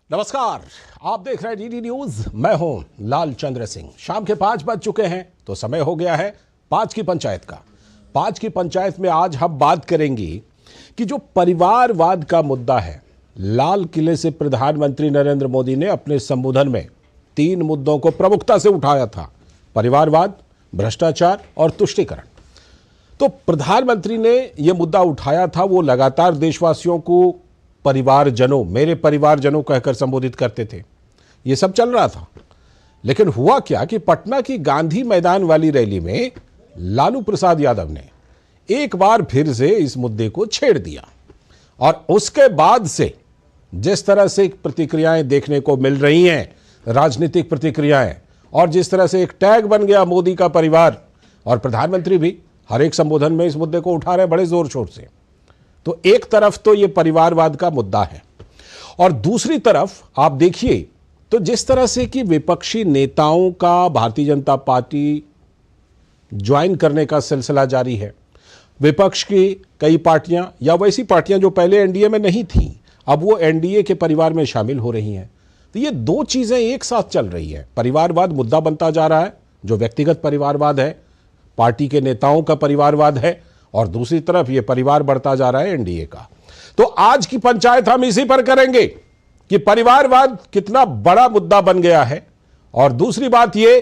नमस्कार, आप देख रहे हैं डीडी न्यूज। मैं हूं लालचंद्र सिंह। शाम के 5 बज चुके हैं तो समय हो गया है 5 की पंचायत का। 5 की पंचायत में आज हम बात करेंगे कि जो परिवारवाद का मुद्दा है, लाल किले से प्रधानमंत्री नरेंद्र मोदी ने अपने संबोधन में 3 मुद्दों को प्रमुखता से उठाया था: परिवारवाद, भ्रष्टाचार और तुष्टीकरण। तो प्रधानमंत्री ने यह मुद्दा उठाया था, वो लगातार देशवासियों को परिवारजनों, मेरे परिवारजनों कहकर संबोधित करते थे। ये सब चल रहा था, लेकिन हुआ क्या कि पटना की गांधी मैदान वाली रैली में लालू प्रसाद यादव ने एक बार फिर से इस मुद्दे को छेड़ दिया। और उसके बाद से जिस तरह से प्रतिक्रियाएं देखने को मिल रही हैं, राजनीतिक प्रतिक्रियाएं, और जिस तरह से एक टैग बन गया मोदी का परिवार, और प्रधानमंत्री भी हर एक संबोधन में इस मुद्दे को उठा रहे हैं बड़े जोर शोर से। तो एक तरफ तो ये परिवारवाद का मुद्दा है, और दूसरी तरफ आप देखिए तो जिस तरह से कि विपक्षी नेताओं का भारतीय जनता पार्टी ज्वाइन करने का सिलसिला जारी है। विपक्ष की कई पार्टियां या वैसी पार्टियां जो पहले एनडीए में नहीं थीं, अब वो एनडीए के परिवार में शामिल हो रही हैं। तो ये दो चीजें एक साथ चल रही है। परिवारवाद मुद्दा बनता जा रहा है, जो व्यक्तिगत परिवारवाद है, पार्टी के नेताओं का परिवारवाद है, और दूसरी तरफ ये परिवार बढ़ता जा रहा है एनडीए का। तो आज की पंचायत हम इसी पर करेंगे कि परिवारवाद कितना बड़ा मुद्दा बन गया है, और दूसरी बात ये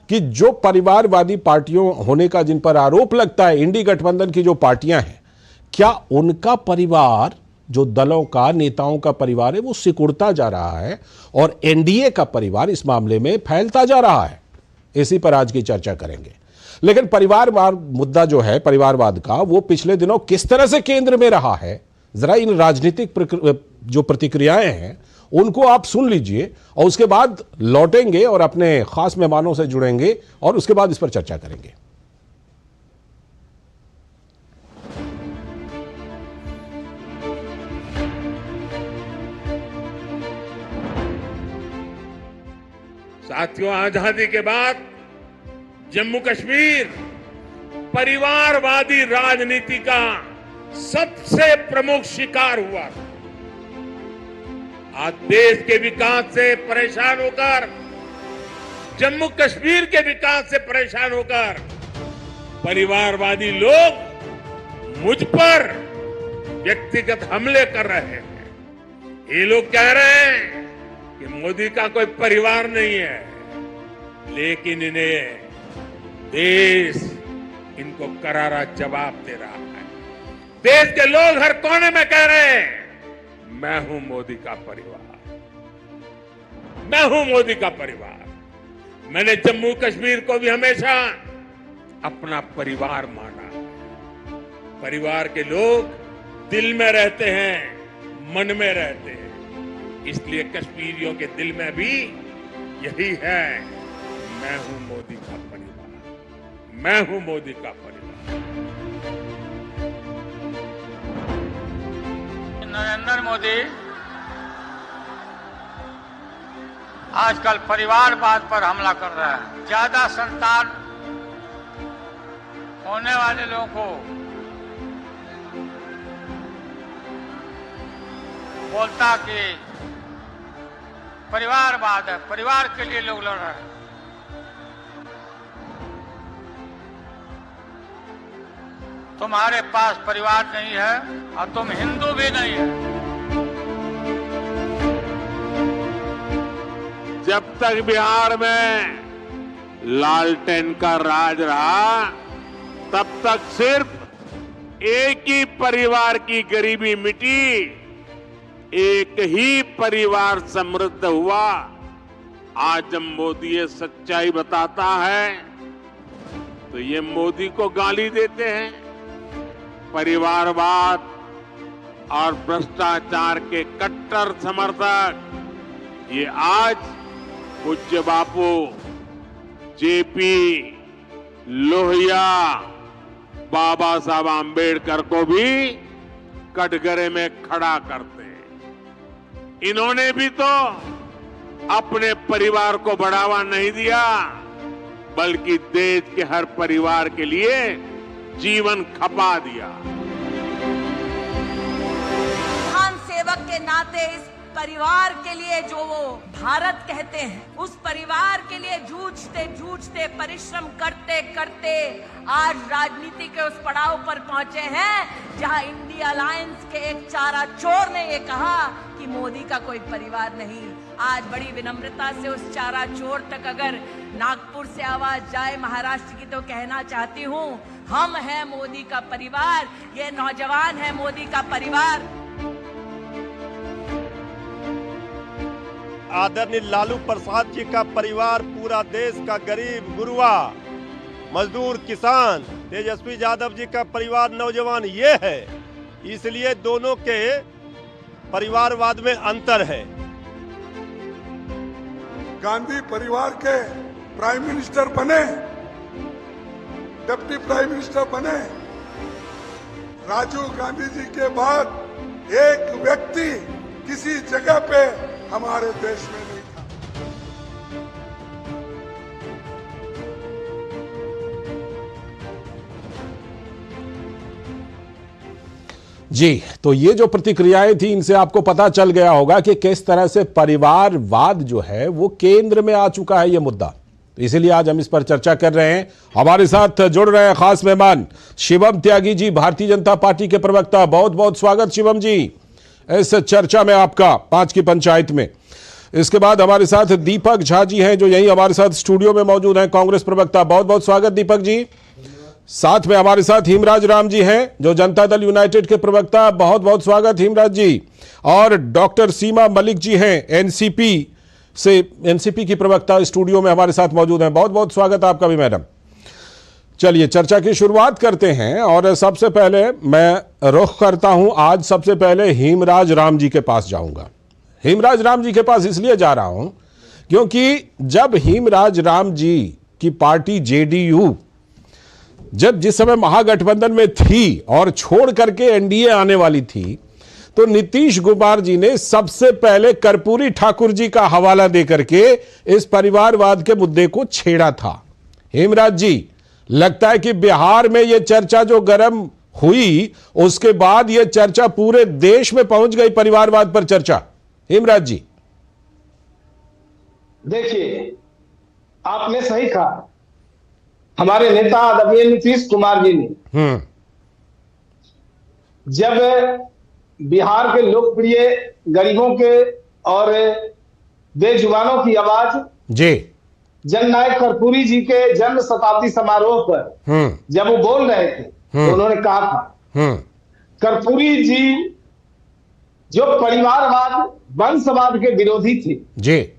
कि जो परिवारवादी पार्टियों होने का जिन पर आरोप लगता है, इंडी गठबंधन की जो पार्टियां हैं, क्या उनका परिवार, जो दलों का, नेताओं का परिवार है, वो सिकुड़ता जा रहा है और एनडीए का परिवार इस मामले में फैलता जा रहा है। इसी पर आज की चर्चा करेंगे। लेकिन परिवारवाद मुद्दा जो है परिवारवाद का, वो पिछले दिनों किस तरह से केंद्र में रहा है, जरा इन राजनीतिक जो प्रतिक्रियाएं हैं उनको आप सुन लीजिए, और उसके बाद लौटेंगे और अपने खास मेहमानों से जुड़ेंगे और उसके बाद इस पर चर्चा करेंगे। साथियों, आजादी के बाद जम्मू कश्मीर परिवारवादी राजनीति का सबसे प्रमुख शिकार हुआ था। आज देश के विकास से परेशान होकर, जम्मू कश्मीर के विकास से परेशान होकर परिवारवादी लोग मुझ पर व्यक्तिगत हमले कर रहे हैं। ये लोग कह रहे हैं कि मोदी का कोई परिवार नहीं है, लेकिन इन्हें देश इनको करारा जवाब दे रहा है। देश के लोग हर कोने में कह रहे हैं, मैं हूं मोदी का परिवार, मैं हूं मोदी का परिवार। मैंने जम्मू कश्मीर को भी हमेशा अपना परिवार माना। परिवार के लोग दिल में रहते हैं, मन में रहते हैं, इसलिए कश्मीरियों के दिल में भी यही है, मैं हूं मोदी का परिवार, मैं हूं मोदी का परिवार। नरेंद्र मोदी आजकल परिवारवाद पर हमला कर रहा है। ज्यादा संतान होने वाले लोगों को बोलता कि परिवारवाद है, परिवार के लिए लोग लड़ रहे हैं। तुम्हारे पास परिवार नहीं है और तुम हिंदू भी नहीं है। जब तक बिहार में लालटेन का राज रहा, तब तक सिर्फ एक ही परिवार की गरीबी मिटी, एक ही परिवार समृद्ध हुआ। आज जब मोदी ये सच्चाई बताता है तो ये मोदी को गाली देते हैं। परिवारवाद और भ्रष्टाचार के कट्टर समर्थक ये आज पूज्य बापू जेपी लोहिया, बाबा साहब आंबेडकर को भी कटघरे में खड़ा करते हैं। इन्होंने भी तो अपने परिवार को बढ़ावा नहीं दिया, बल्कि देश के हर परिवार के लिए जीवन खपा दिया। महान सेवक के नाते इस परिवार के लिए जो वो भारत कहते हैं, उस परिवार के लिए जूझते जूझते परिश्रम करते करते आज राजनीति के उस पड़ाव पर पहुंचे हैं जहां इंडिया अलायंस के एक चारा चोर ने ये कहा कि मोदी का कोई परिवार नहीं। आज बड़ी विनम्रता से उस चारा चोर तक अगर नागपुर से आवाज जाए महाराष्ट्र की, तो कहना चाहती हूँ, हम हैं मोदी का परिवार, ये नौजवान है मोदी का परिवार। आदरणीय लालू प्रसाद जी का परिवार पूरा देश का गरीब गुरुआ मजदूर किसान, तेजस्वी यादव जी का परिवार नौजवान ये है। इसलिए दोनों के परिवारवाद में अंतर है। गांधी परिवार के प्राइम मिनिस्टर बने, डिप्टी प्राइम मिनिस्टर बने। राजीव गांधी जी के बाद एक व्यक्ति किसी जगह पे हमारे देश में नहीं था। जी, तो ये जो प्रतिक्रियाएं थी, इनसे आपको पता चल गया होगा कि किस तरह से परिवारवाद जो है वो केंद्र में आ चुका है ये मुद्दा। इसीलिए आज हम इस पर चर्चा कर रहे हैं। हमारे साथ जुड़ रहे हैं खास मेहमान शिवम त्यागी जी, भारतीय जनता पार्टी के प्रवक्ता। बहुत बहुत स्वागत शिवम जी इस चर्चा में आपका, 5 की पंचायत में। इसके बाद हमारे साथ दीपक झा जी हैं, जो यही हमारे साथ स्टूडियो में मौजूद हैं, कांग्रेस प्रवक्ता। बहुत बहुत स्वागत दीपक जी। साथ में हमारे साथ हिमराज राम जी हैं, जो जनता दल यूनाइटेड के प्रवक्ता। बहुत बहुत स्वागत हिमराज जी। और डॉक्टर सीमा मलिक जी हैं, एनसीपी की प्रवक्ता, स्टूडियो में हमारे साथ मौजूद हैं। बहुत बहुत स्वागत आपका भी मैडम। चलिए चर्चा की शुरुआत करते हैं और सबसे पहले मैं रुख करता हूं, आज सबसे पहले हिमराज राम जी के पास जाऊंगा। हिमराज राम जी के पास इसलिए जा रहा हूं क्योंकि जब हिमराज राम जी की पार्टी जेडीयू जिस समय महागठबंधन में थी और छोड़ करके एनडीए आने वाली थी, तो नीतीश कुमार जी ने सबसे पहले कर्पूरी ठाकुर जी का हवाला देकर के इस परिवारवाद के मुद्दे को छेड़ा था। हिमराज जी, लगता है कि बिहार में यह चर्चा जो गर्म हुई, उसके बाद यह चर्चा पूरे देश में पहुंच गई, परिवारवाद पर चर्चा। हिमराज जी, देखिए, आपने सही कहा। हमारे नेता आदरणीय नीतीश कुमार जी ने जब बिहार के लोकप्रिय गरीबों के और बेजुबानों की आवाज जी जननायक कर्पूरी जी के जन्म शताब्दी समारोह पर जब वो बोल रहे थे, तो उन्होंने कहा था, कर्पूरी जी जो परिवारवाद वंशवाद के विरोधी थे जी,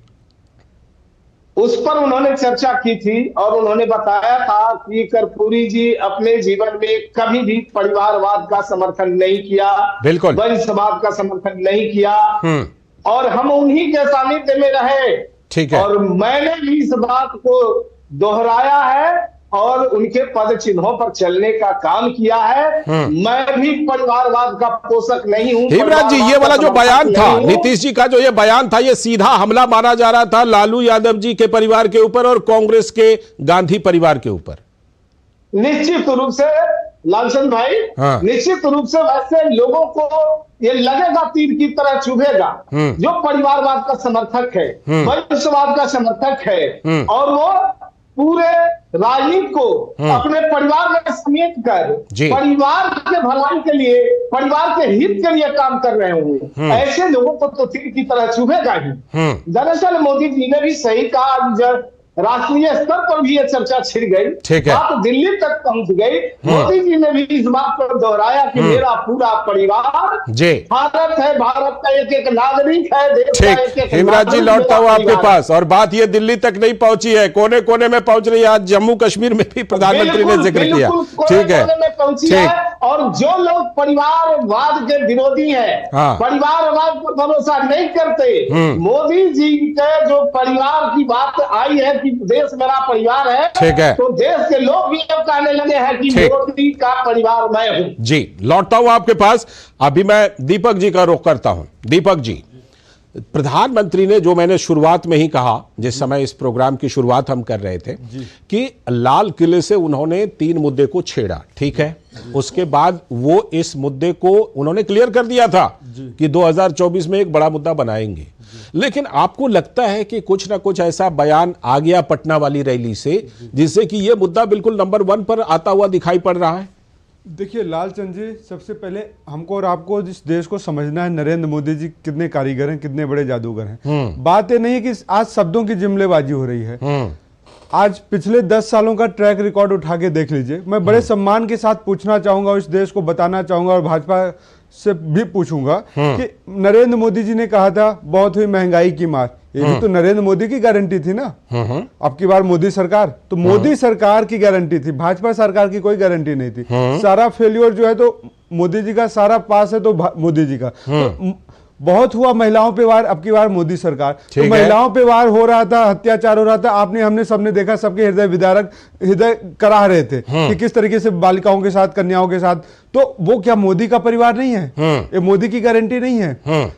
उस पर उन्होंने चर्चा की थी और उन्होंने बताया था कि कर्पूरी जी अपने जीवन में कभी भी परिवारवाद का समर्थन नहीं किया, बिल्कुल वंशवाद का समर्थन नहीं किया, और हम उन्हीं के सानिध्य में रहे। ठीक है। और मैंने भी इस बात को दोहराया है और उनके पद चिन्हों पर चलने का काम किया है। मैं भी परिवारवाद का पोषक नहीं हूं। हिमराज जी, ये वाला जो बयान था नीतीश जी का, जो ये बयान था, ये सीधा हमला माना जा रहा था लालू यादव जी के परिवार के ऊपर और कांग्रेस के गांधी परिवार के ऊपर। निश्चित रूप से लालचंद भाई, हाँ। निश्चित रूप से वैसे लोगों को ये लगेगा, तीर की तरह चुभेगा, जो परिवारवाद का समर्थक है, वंशवाद का समर्थक है, और वो पूरे राजनीति को अपने परिवार में समेट कर परिवार के भलाई के लिए, परिवार के हित के लिए काम कर रहे होंगे, ऐसे लोगों को तो तीर की तरह चुभेगा ही। दरअसल मोदी जी ने भी सही कहा, राष्ट्रीय स्तर पर भी यह चर्चा छिड़ गई, बात दिल्ली तक पहुंच गई। मोदी जी ने भी इस बात पर दोहराया कि मेरा पूरा परिवार भारत है, भारत का एक एक नागरिक है, देश का एक एक। हिमराज जी, लौटता हूं आपके पास, और बात ये दिल्ली तक नहीं पहुंची है, कोने कोने में पहुंच रही है। आज जम्मू कश्मीर में भी प्रधानमंत्री ने जिक्र किया। ठीक है। और जो लोग परिवारवाद के विरोधी है, परिवारवाद पर भरोसा नहीं करते, मोदी जी के जो परिवार की बात आई है, देश मेरा परिवार है, तो देश के लोग भी अब कहने लगे हैं कि मोदी का परिवार मैं हूं। जी, लौटता हूं आपके पास। अभी मैं दीपक जी का रुख करता हूं। दीपक जी, प्रधानमंत्री ने, जो मैंने शुरुआत में ही कहा जिस समय इस प्रोग्राम की शुरुआत हम कर रहे थे, कि लाल किले से उन्होंने 3 मुद्दे को छेड़ा, ठीक है। उसके बाद वो इस मुद्दे को उन्होंने क्लियर कर दिया था कि 2024 में एक बड़ा मुद्दा बनाएंगे। लेकिन आपको लगता है कि कुछ ना कुछ ऐसा बयान आ गया पटना वाली रैली से जिससे कि ये मुद्दा बिल्कुल नंबर 1 पर आता हुआ दिखाई पड़ रहा है? देखिए लालचंद जी, सबसे पहले हमको और आपको जिस देश को समझना है, नरेंद्र मोदी जी कितने कारीगर हैं, कितने बड़े जादूगर हैं। बात ये नहीं है कि आज शब्दों की जुमलेबाजी हो रही है। आज पिछले 10 सालों का ट्रैक रिकॉर्ड उठा के देख लीजिए। मैं बड़े सम्मान के साथ पूछना चाहूंगा, इस देश को बताना चाहूंगा और भाजपा से भी पूछूंगा कि नरेंद्र मोदी जी ने कहा था बहुत हुई महंगाई की मार, ये भी तो नरेंद्र मोदी की गारंटी थी ना। अब की बार मोदी सरकार, तो मोदी सरकार की गारंटी थी, भाजपा सरकार की कोई गारंटी नहीं थी। सारा फेल्योर जो है तो मोदी जी का, सारा पास है तो मोदी जी का। तो बहुत हुआ महिलाओं पे वार, अब की बार मोदी सरकार, तो महिलाओं पे वार हो रहा था, अत्याचार हो रहा था, आपने हमने सबने देखा, सबके हृदय विदारक, हृदय कराह रहे थे कि किस तरीके से बालिकाओं के साथ, कन्याओं के साथ। तो वो क्या मोदी का परिवार नहीं है? ये मोदी की गारंटी नहीं है?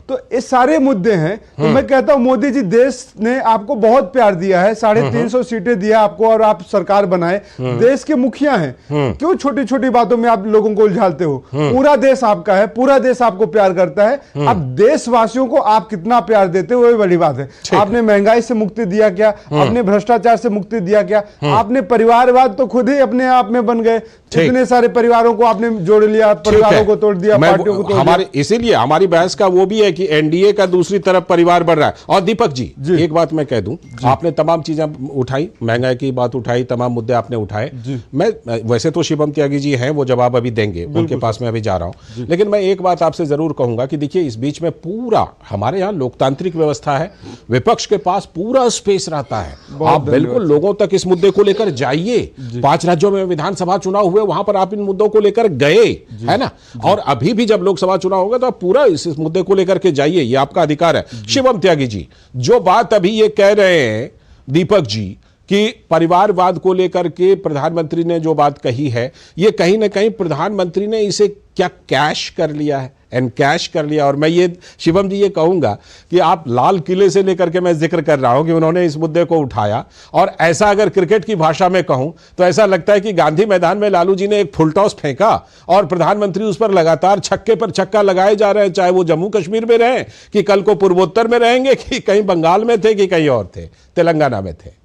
तो ये सारे मुद्दे हैं। तो मैं कहता हूं मोदी जी, देश ने आपको बहुत प्यार दिया है, 350 सीटें दिया आपको और आप सरकार बनाए, देश के मुखिया हैं, क्यों छोटी छोटी बातों में आप लोगों को उलझाते हो? पूरा देश आपका है, पूरा देश आपको प्यार करता है। अब देशवासियों को आप कितना प्यार देते हो, वही बड़ी बात है। आपने महंगाई से मुक्ति दिया क्या? आपने भ्रष्टाचार से मुक्ति दिया क्या? आपने परिवारवाद तो खुद ही अपने आप में बन गए, कितने सारे परिवारों को आपने जोड़ लिया, परिवारों को तोड़ दिया, पार्टियों को तोड़ दिया। इसीलिए हमारी बहस का वो भी है कि एनडीए का दूसरी तरफ परिवार बढ़ रहा है। और दीपक जी, एक बात मैं कह दूं, आपने तमाम चीजें उठाई, महंगाई की बात उठाई, तमाम मुद्दे आपने उठाए। मैं वैसे तो शिवम त्यागी जी हैं, वो जवाब अभी देंगे, उनके पास मैं अभी जा रहा हूं। लेकिन मैं एक बात आपसे जरूर कहूंगा कि देखिए, इस बीच में पूरा हमारे यहाँ लोकतांत्रिक व्यवस्था है, विपक्ष के पास पूरा स्पेस रहता है। आप बिल्कुल लोगों तक इस मुद्दे को लेकर जाइए। 5 राज्यों में विधानसभा चुनाव हुए, वहां पर आप इन मुद्दों को लेकर गए, है ना? और अभी भी जब लोकसभा चुनाव होगा तो आप पूरा इस मुद्दे को लेकर के जाइए, ये आपका अधिकार है। शिवम त्यागी जी, जो बात अभी ये कह रहे हैं दीपक जी कि परिवारवाद को लेकर के प्रधानमंत्री ने जो बात कही है, ये कहीं ना कहीं प्रधानमंत्री ने इसे क्या कैश कर लिया है, एनकैश कर लिया? और मैं ये शिवम जी ये कहूंगा कि आप लाल किले से लेकर के मैं जिक्र कर रहा हूं कि उन्होंने इस मुद्दे को उठाया, और ऐसा अगर क्रिकेट की भाषा में कहूं तो ऐसा लगता है कि गांधी मैदान में लालू जी ने एक फुल टॉस फेंका और प्रधानमंत्री उस पर लगातार छक्के पर छक्का लगाए जा रहे हैं, चाहे वो जम्मू कश्मीर में रहे, कि कल को पूर्वोत्तर में रहेंगे, कि कहीं बंगाल में थे, कि कहीं और थे, तेलंगाना में थे।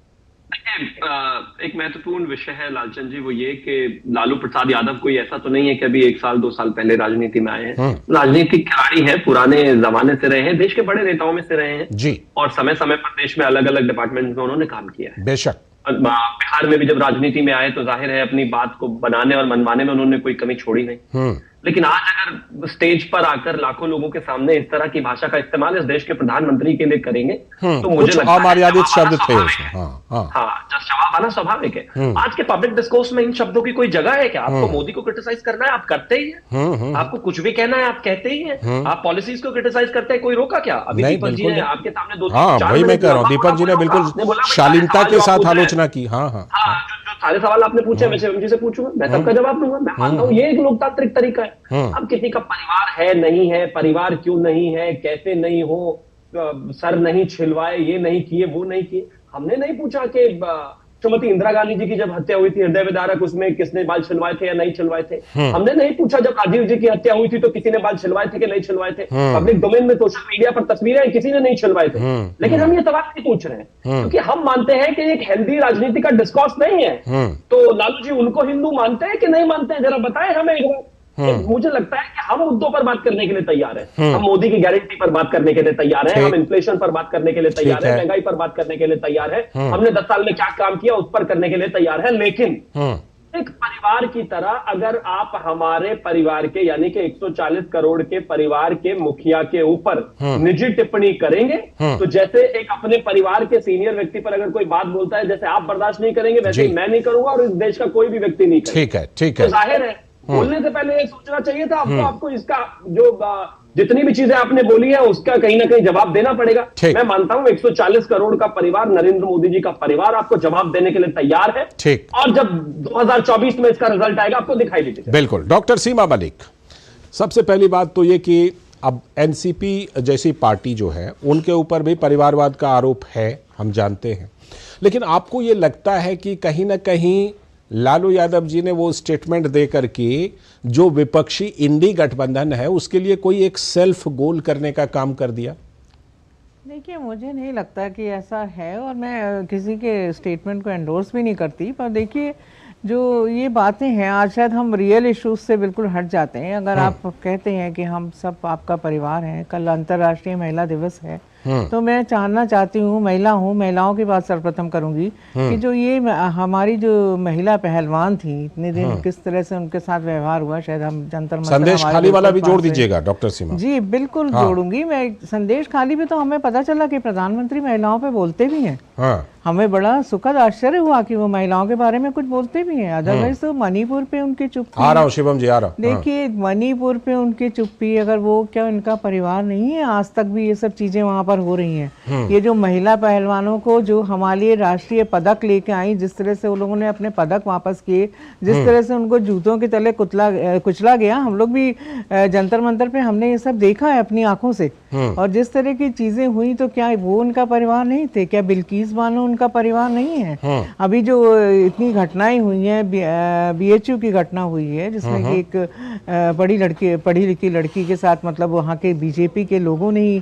एक महत्वपूर्ण विषय है लालचंद जी, वो ये कि लालू प्रसाद यादव कोई ऐसा तो नहीं है कि अभी 1 साल 2 साल पहले राजनीति में आए हैं। राजनीतिक खिलाड़ी हैं, पुराने जमाने से रहे हैं, देश के बड़े नेताओं में से रहे हैं जी, और समय समय पर देश में अलग अलग डिपार्टमेंट में उन्होंने काम किया है। बेशक बिहार में भी जब राजनीति में आए तो जाहिर है अपनी बात को बनाने और मनवाने में उन्होंने कोई कमी छोड़ी नहीं। लेकिन आज अगर स्टेज पर आकर लाखों लोगों के सामने इस तरह की भाषा का इस्तेमाल इस देश के प्रधानमंत्री के लिए करेंगे तो मुझे लगता है अमर्यादित शब्द थे। जवाब आना स्वाभाविक है। आज के पब्लिक डिस्कोर्स में इन शब्दों की कोई जगह है क्या? आपको मोदी को क्रिटिसाइज करना है, आप करते ही हैं। आपको कुछ भी कहना है, आप कहते ही हैं। आप पॉलिसीज को क्रिटिसाइज करते हैं, कोई रोका क्या? अभी दीपक जी ने आपके सामने 2-4 वही मैं कह रहा हूँ, दीपक जी ने बिल्कुल शालीनता के साथ आलोचना की। हाँ, सारे सवाल आपने पूछे, मैं शिवम जी से पूछूंगा, मैं सबका जवाब दूंगा। मैं मानता हूँ ये एक लोकतांत्रिक तरीका है। अब किसी का परिवार है नहीं है, परिवार क्यों नहीं है, कैसे नहीं हो, सर नहीं छिलवाए, ये नहीं किए, वो नहीं किए, हमने नहीं पूछा कि श्रीमती इंदिरा गांधी जी की जब हत्या हुई थी, हृदय विदारक, उसमें किसने बाल छिलवाए थे या नहीं छिलवाए थे? हमने नहीं पूछा जब राजीव जी की हत्या हुई थी तो किसी ने बाल छिलवाए थे कि नहीं छिलवाए थे? पब्लिक डोमेन में सोशल मीडिया पर तस्वीरें हैं, किसी ने नहीं छिलवाए थे। लेकिन हम ये सवाल नहीं पूछ रहे हैं क्योंकि हम मानते हैं कि एक हेल्दी राजनीति का डिस्कोर्स नहीं है। तो लालू जी उनको हिंदू मानते हैं कि नहीं मानते हैं, जरा बताएं हमें एक बार। मुझे लगता है कि हम मुद्दों पर बात करने के लिए तैयार हैं। हम मोदी की गारंटी पर बात करने के लिए तैयार हैं, हम इन्फ्लेशन पर बात करने के लिए तैयार हैं, महंगाई पर बात करने के लिए तैयार हैं, हमने 10 साल में क्या काम किया उस पर करने के लिए तैयार है। लेकिन एक परिवार की तरह अगर आप हमारे परिवार के यानी कि 140 करोड़ के परिवार के मुखिया के ऊपर निजी टिप्पणी करेंगे तो जैसे एक अपने परिवार के सीनियर व्यक्ति पर अगर कोई बात बोलता है, जैसे आप बर्दाश्त नहीं करेंगे वैसे मैं नहीं करूंगा और इस देश का कोई भी व्यक्ति नहीं करेगा। ठीक है, जाहिर है बोलने से पहले ये सोचना चाहिए था आपको इसका जो जितनी भी चीजें आपने बोली है उसका कहीं ना कहीं जवाब देना पड़ेगा। मैं मानता हूं 140 करोड़ का परिवार, नरेंद्र मोदी जी का परिवार आपको जवाब देने के लिए तैयार है। ठीक, और जब 2024 में इसका रिजल्ट आएगा आपको दिखाई देगा। बिल्कुल। डॉक्टर सीमा मलिक, सबसे पहली बात तो ये कि अब एनसीपी जैसी पार्टी जो है उनके ऊपर भी परिवारवाद का आरोप है, हम जानते हैं, लेकिन आपको ये लगता है कि कहीं ना कहीं लालू यादव जी ने वो स्टेटमेंट दे करके जो विपक्षी इंडी गठबंधन है उसके लिए कोई एक सेल्फ गोल करने का काम कर दिया? देखिए, मुझे नहीं लगता कि ऐसा है, और मैं किसी के स्टेटमेंट को एंडोर्स भी नहीं करती, पर देखिए जो ये बातें हैं, आज शायद हम रियल इश्यूज से बिल्कुल हट जाते हैं। अगर आप कहते हैं कि हम सब आपका परिवार हैं, कल अंतर्राष्ट्रीय महिला दिवस है, तो मैं जानना चाहती हूँ, महिला हूँ, महिलाओं की बात सर्वप्रथम करूंगी कि जो ये हमारी जो महिला पहलवान थी इतने दिन, किस तरह से उनके साथ व्यवहार हुआ, शायद हम जंतर मंतर, संदेश खाली वाला भी जोड़ दीजिएगा डॉक्टर सीमा जी। बिल्कुल जोड़ूंगी मैं। संदेश खाली भी तो हमें पता चला कि प्रधानमंत्री महिलाओं पे बोलते भी हैं। हमें बड़ा सुखद आश्चर्य हुआ कि वो महिलाओं के बारे में कुछ बोलते भी हैं, अदरवाइज तो मणिपुर पे उनकी चुप्पी। आ रहा हूं शिवम जी, आ रहा हूं। देखिए, मणिपुर पे उनकी चुप्पी, अगर वो क्या उनका परिवार नहीं है? आज तक भी ये सब चीजें वहां पर हो रही हैं। ये जो महिला पहलवानों को जो हमारे लिए राष्ट्रीय पदक लेके आई, जिस तरह से वो लोगों ने अपने पदक वापस किए, जिस तरह से उनको जूतों के तले कुचला गया, हम लोग भी जंतर मंतर पे हमने ये सब देखा है अपनी आंखों से। और जिस तरह की चीजें हुई, तो क्या वो उनका परिवार नहीं थे? क्या बिल्किस बानो उनका परिवार नहीं है? अभी जो इतनी घटनाएं हुई हैं, बीएचयू की घटना हुई है जिसमें कि एक पढ़ी लिखी लड़की के साथ, मतलब वहाँ के बीजेपी के लोगों ने ही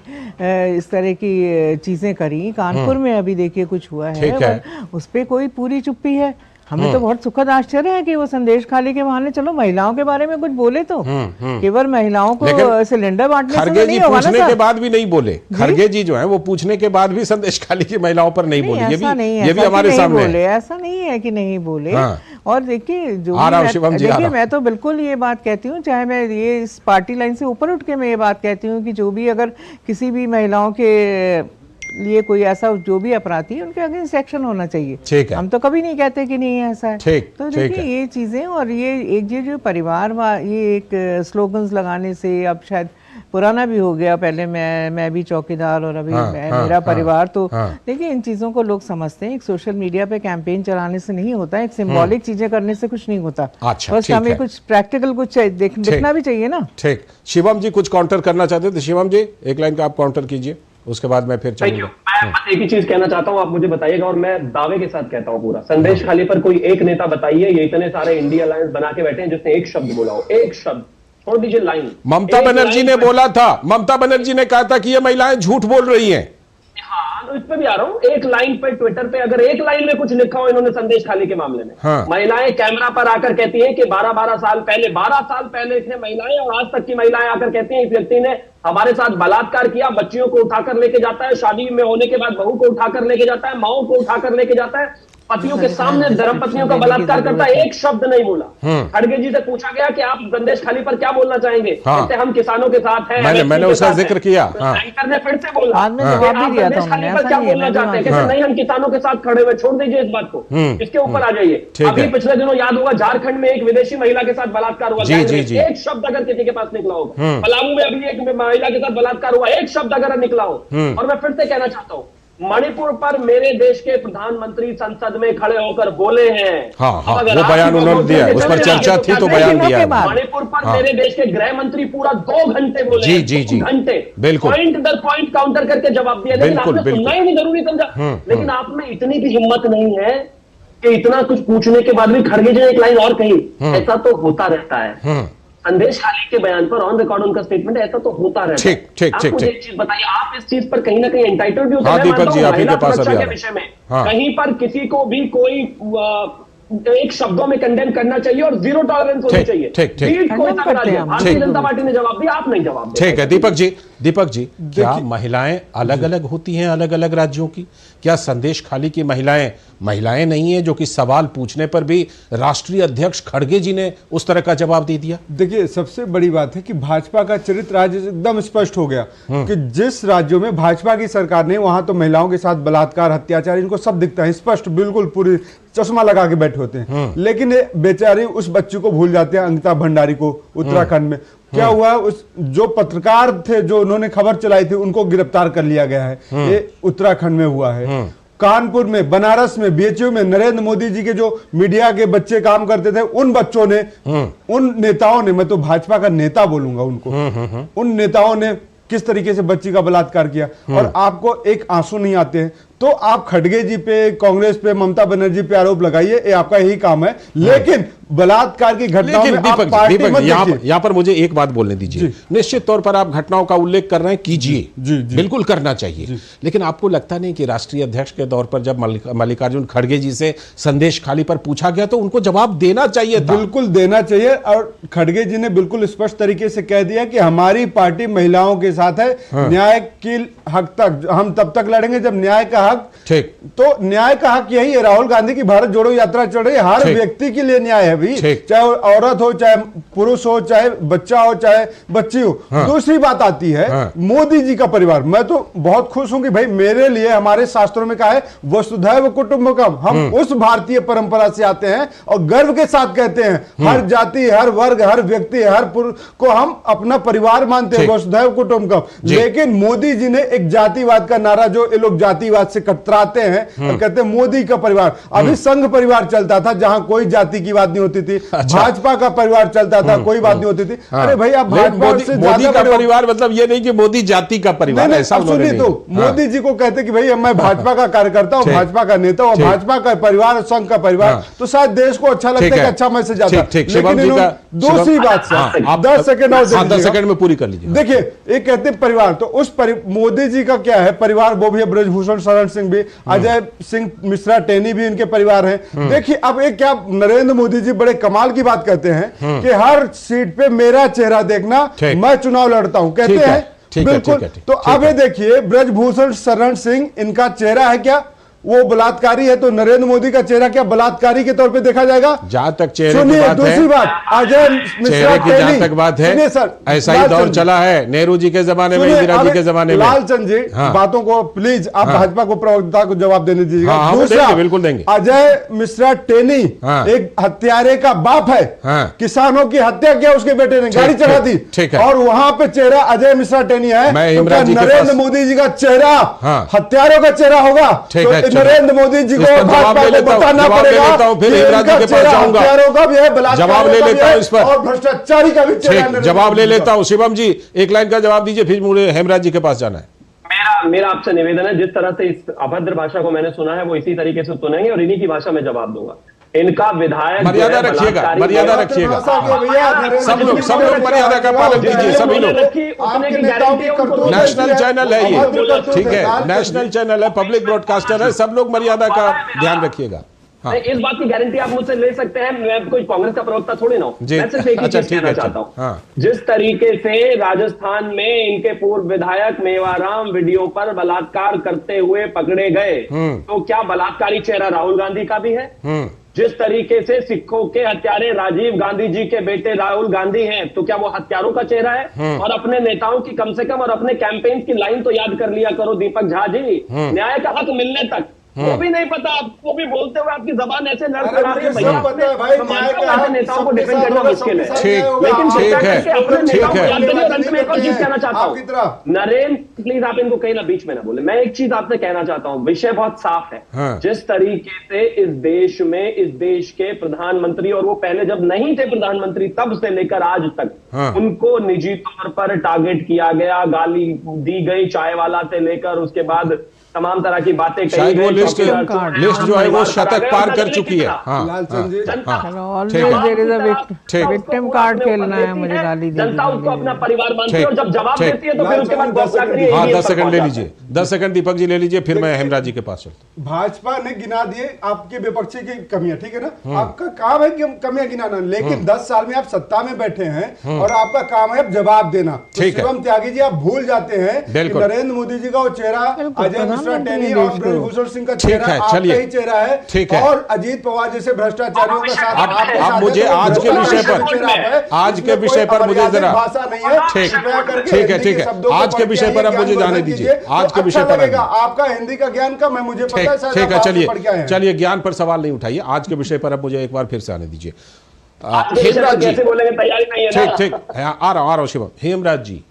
इस तरह की चीजें करी। कानपुर में अभी देखिए कुछ हुआ है, उस पर कोई पूरी चुप्पी है। हमें तो बहुत सुखद आश्चर्य है कि वो संदेश खाली के बहाने चलो महिलाओं के बारे में कुछ बोले, तो केवल महिलाओं को सिलेंडर बांटने से नहीं होगा ना। पूछने के बाद भी नहीं बोले, खड़गे जी जो है वो पूछने के बाद भी संदेश खाली की महिलाओं पर नहीं बोले। ये भी हमारे सामने है। ऐसा नहीं है कि नहीं बोले। और देखिए, देखिए मैं तो बिल्कुल ये बात कहती हूँ, चाहे मैं ये इस पार्टी लाइन से ऊपर उठ के मैं ये बात कहती हूँ कि जो भी अगर किसी भी महिलाओं के लिए कोई ऐसा जो भी अपराधी है, उनके अगेंस्ट एक्शन होना चाहिए। ठीक है, हम तो कभी नहीं कहते कि नहीं ऐसा है। तो देखिए ये चीजें, और ये एक जो परिवार ये एक स्लोगन्स लगाने से अब शायद पुराना भी हो गया। पहले मैं भी चौकीदार और अभी मेरा परिवार, तो देखिए इन चीजों को लोग समझते हैं। एक सोशल मीडिया पे कैंपेन चलाने से नहीं होता, एक सिंबॉलिक चीजें करने से कुछ नहीं होता। बस हमें कुछ प्रैक्टिकल कुछ दिखना भी चाहिए ना। ठीक, शिवम जी कुछ काउंटर करना चाहते थे? शिवम जी एक लाइन का आप काउंटर कीजिए, उसके बाद मैं फिर चलूंगा। मैं बस एक ही चीज कहना चाहता हूं, आप मुझे बताइएगा, और मैं दावे के साथ कहता हूं पूरा, संदेश खाली पर कोई एक नेता बताइए, ये इतने सारे इंडिया अलायंस बना के बैठे हैं, जिसने एक शब्द बोला हो, एक शब्द, छोड़ दीजिए लाइन। ममता बनर्जी ने बोला था, ममता बनर्जी ने कहा था कि ये महिलाएं झूठ बोल रही हैं। हाँ, तो इस पे भी आ रहा हूं, एक लाइन पे ट्विटर पे अगर एक लाइन में कुछ लिखा हो इन्होंने संदेश खाली के मामले में, महिलाएं कैमरा पर आकर कहती हैं कि 12 साल पहले थे महिलाएं, और आज तक की महिलाएं आकर कहती हैं इस व्यक्ति ने हमारे साथ बलात्कार किया, बच्चियों को उठाकर लेके जाता है, शादी में होने के बाद बहू को उठाकर लेके जाता है, माओ को उठाकर लेके जाता है, पतियों के सामने धर्मपत्नियों का बलात्कार करता है, एक शब्द नहीं बोला। खड़गे जी से पूछा गया कि आप संदेश खाली पर क्या बोलना चाहेंगे? कहते हम किसानों के साथ हैं। मैंने उसका जिक्र किया। एंकर ने फिर से बोला आप संदेश खाली पर क्या बोलना चाहते हैं? कहते नहीं, हम किसानों के साथ खड़े हुए, छोड़ दीजिए इस बात को, इसके ऊपर आ जाइए। अभी पिछले दिनों याद होगा झारखंड में एक विदेशी महिला के साथ बलात्कार हुआ, एक शब्द अगर किसी के पास निकला होगा। पलामू में अभी एक महिला के साथ बलात्कार हुआ, एक शब्द अगर निकला हो। और मैं फिर से कहना चाहता हूँ, मणिपुर पर मेरे देश के प्रधानमंत्री संसद में खड़े होकर बोले हैं। वो बयान उन्होंने दिया, उस पर चर्चा थी तो बयान दिया। मणिपुर पर मेरे देश के गृह मंत्री पूरा 2 घंटे बोले, जी घंटे, बिल्कुल पॉइंट दर पॉइंट काउंटर करके जवाब दिया, लेकिन आपने सुनना ही नहीं जरूरी समझा। लेकिन आप में इतनी भी हिम्मत नहीं है कि इतना कुछ पूछने के बाद भी खड़गे जी ने एक लाइन और कही, ऐसा तो होता रहता है। संदेश खाली के बयान पर ऑन रिकॉर्ड उनका स्टेटमेंट, ऐसा तो होता रहता है। ठीक, मुझे एक चीज बताइए, आप इस चीज पर कहीं ना कहीं एंटाइटल्ड भी होते हैं। दीपक जी, आप ही के पास के विषय में कहीं पर किसी को भी कोई एक शब्दों में कंडेम करना चाहिए और 0 टॉलरेंस होनी चाहिए। भारतीय जनता पार्टी ने जवाब दिया, आप नहीं जवाब दिया। ठीक है दीपक जी, क्या महिलाएं अलग अलग होती हैं अलग अलग राज्यों की? क्या संदेश खाली की महिलाएं नहीं है जो कि सवाल पूछने पर भी राष्ट्रीय अध्यक्ष खड़गे जी ने उस तरह का जवाब दे दिया? देखिए, सबसे बड़ी बात है कि भाजपा का चरित्र आज एकदम स्पष्ट हो गया कि जिस राज्यों में भाजपा की सरकार ने, वहां तो महिलाओं के साथ बलात्कार, अत्याचार, इनको सब दिखता है स्पष्ट, बिल्कुल पूरी चश्मा लगा के बैठे होते हैं। लेकिन बेचारी उस बच्ची को भूल जाते हैं, अंकिता भंडारी को, उत्तराखंड में क्या हुआ, उस जो पत्रकार थे जो उन्होंने खबर चलाई थी उनको गिरफ्तार कर लिया गया है। ये उत्तराखंड में हुआ है। कानपुर में, बनारस में, बीएचयू में नरेंद्र मोदी जी के जो मीडिया के बच्चे काम करते थे, उन बच्चों ने, उन नेताओं ने, मैं तो भाजपा का नेता बोलूंगा उनको, उन नेताओं ने किस तरीके से बच्ची का बलात्कार किया, और आपको एक आंसू नहीं आते हैं। तो आप खड़गे जी पे, कांग्रेस पे, ममता बनर्जी पे आरोप लगाइए, ये आपका यही काम है, लेकिन बलात्कार की घटनाओं में आप पार्टी मत देखिए। यहाँ पर मुझे एक बात बोलने दीजिए। निश्चित तौर पर आप घटनाओं का उल्लेख कर रहे हैं, कीजिए, बिल्कुल करना चाहिए, लेकिन आपको लगता नहीं कि राष्ट्रीय अध्यक्ष के तौर पर जब मल्लिकार्जुन खड़गे जी से संदेश खाली पर पूछा गया तो उनको जवाब देना चाहिए था? बिल्कुल देना चाहिए, और खड़गे जी ने बिल्कुल स्पष्ट तरीके से कह दिया कि हमारी पार्टी महिलाओं के साथ है, न्याय के हक तक हम तब तक लड़ेंगे जब न्याय का हक, ठीक, तो न्याय का हक यही है। राहुल गांधी की भारत जोड़ो यात्रा चल रही है, हर व्यक्ति के लिए न्याय है भाई, चाहे औरत हो, चाहे पुरुष हो, चाहे बच्चा हो, चाहे बच्ची हो। दूसरी बात आती है मोदी जी का परिवार। मैं तो बहुत खुश हूं कि भाई मेरे लिए हमारे शास्त्रों में कहा है वसुधैव कुटुंबकम, हम उस भारतीय परंपरा से आते हैं और गर्व के साथ कहते हैं हर जाति, हर वर्ग, हर व्यक्ति, हर पुरुष को हम अपना परिवार मानते हैं, वसुधैव कुटुंबकम। लेकिन मोदी जी ने एक जातिवाद का नारा, जो ये लोग जातिवाद से कतराते हैं और कहते हैं मोदी का परिवार, अभी संघ परिवार चलता था जहां कोई जाति की बात नहीं होती थी, भाजपा का परिवार चलता था, कोई बात नहीं होती थी। अरे भाई आप भाजपा से मोदी का परिवार मतलब ये नहीं कि मोदी जाति का परिवार, ऐसा उन्होंने नहीं। तो मोदी जी को कहते कि भाई मैं भाजपा का कार्यकर्ता हूं, भाजपा का नेता हूं, भाजपा का परिवार, संघ का परिवार, तो शायद देश को अच्छा लगता है कि अच्छा मैसेज आता है। लेकिन दूसरी बात से 10 सेकंड और 10 सेकंड में पूरी कर लीजिए। देखिए एक कहते हैं परिवार, तो उस मोदी जी का क्या है परिवार, वो भी है ब्रजभूषण शरण सिंह भी, अजय सिंह मिश्रा टेनी भी इनके परिवार हैं। देखिए अब एक क्या नरेंद्र मोदी जी बड़े कमाल की बात कहते हैं कि हर सीट पे मेरा चेहरा देखना, मैं चुनाव लड़ता हूं, कहते हैं बिल्कुल। तो अब ये देखिए ब्रजभूषण शरण सिंह इनका चेहरा है क्या, वो बलात्कारी है, तो नरेंद्र मोदी का चेहरा क्या बलात्कारी के तौर पे देखा जाएगा? जहां तक चेहरे सुनिए, की बात दूसरी है, बात अजय मिश्रा की जहां तक बात है, सर, ऐसा ही दौर चला है नेहरू जी के जमाने में, इंदिरा जी के जमाने में। लालचंद जी बातों को प्लीज आप भाजपा को प्रवक्ता को जवाब देने दीजिएगा। दूसरा, बिल्कुल देंगे। अजय मिश्रा टेनी एक हत्यारे का बाप है, किसानों की हत्या किया उसके बेटे ने, गाड़ी चढ़ा दी, और वहां पे चेहरा अजय मिश्रा टेनी है। नरेंद्र मोदी जी का चेहरा हत्यारों का चेहरा होगा, नरेंद्र मोदी जी को भाजपा को बताना पड़ेगा, फिर हेमराज जी के पास जाऊंगा, जवाब ले लेता हूं इस पर, और भ्रष्टाचारी का भी चेहरा जवाब ले लेता हूं। शिवम जी एक लाइन का जवाब दीजिए, फिर मुझे हेमराज जी के पास जाना है। मेरा आपसे निवेदन है, जिस तरह से इस अभद्र भाषा को मैंने सुना है वो इसी तरीके से सुनेंगे और इन्हीं की भाषा में जवाब दूंगा। इनका विधायक मर्यादा रखिएगा, मर्यादा रखिएगा, सब लोग मर्यादा का पालन कीजिए, सभी लोग। नेशनल चैनल है ये, ठीक है, नेशनल चैनल है, पब्लिक ब्रॉडकास्टर है, सब लोग मर्यादा का ध्यान रखिएगा। इस बात की गारंटी आप मुझसे ले सकते हैं, मैं कोई कांग्रेस का प्रवक्ता थोड़ी ना हूं, मैं सिर्फ एक ही चीज कहना चाहता हूं। जिस तरीके से राजस्थान में इनके पूर्व विधायक मेवाराम वीडियो पर बलात्कार करते हुए पकड़े गए, तो क्या बलात्कारी चेहरा राहुल गांधी का भी है? जिस तरीके से सिखों के हत्यारे राजीव गांधी जी के बेटे राहुल गांधी हैं, तो क्या वो हत्यारों का चेहरा है? और अपने नेताओं की कम से कम और अपने कैंपेन की लाइन तो याद कर लिया करो दीपक झा जी, न्याय का हक मिलने तक वो भी नहीं पता, आपको भी बोलते हुए आपकी जबान ऐसे लड़खड़ा रही है भैया, अपने नेताओं को डिफेंड करना मुश्किल है, लेकिन अपने नेताओं को याद करिए। अंत में एक और चीज कहना चाहता हूँ, नरेंद्र प्लीज आप इनको कहीं ना बीच में ना बोले, मैं एक चीज आपसे कहना चाहता हूँ, विषय बहुत साफ है। जिस तरीके से इस देश में, इस देश के प्रधानमंत्री, और वो पहले जब नहीं थे प्रधानमंत्री तब से लेकर आज तक उनको निजी तौर पर टारगेट किया गया, गाली दी गई, चाय वाला से लेकर उसके बाद तमाम तरह की बातें कही गई, लिस्ट जो है वो शतक पार कर चुकी है। विक्टिम कार्ड खेलना है मुझे, गाली जनता उसको अपना परिवार मानती है और जब जवाब देती है तो फिर उसके बाद 10 सेकंड ले लीजिए, 10 सेकंड दीपक जी ले लीजिए, फिर मैं हेमराज जी के पास चलता हूं। भाजपा ने गिना दिए आपके विपक्षी की कमियां, ठीक है ना, आपका काम है कि कमियां गिनाना, लेकिन 10 साल में आप सत्ता में बैठे हैं और आपका काम है जवाब देना। शिवम त्यागी जी आप भूल जाते हैं कि नरेंद्र मोदी जी का वो चेहरा, अजय टेनी और ब्रजभूषण सिंह का चेहरा आपका ही चेहरा है, ठीक है, और अजीत पवार जैसे भ्रष्टाचारियों के साथ आप मुझे आज के विषय पर मुझे जरा भाषा नहीं है, ठीक है, आज के विषय पर अब मुझे जाने दीजिए, आज के विषय पर आपका हिंदी का ज्ञान कम है, मुझे पता है, ठीक है, चलिए ज्ञान पर सवाल नहीं उठाइए, आज के विषय पर अब मुझे एक बार फिर से आने दीजिए। हेमराज जी, ठीक, आ रहा हूं शिवम। हेमराज जी,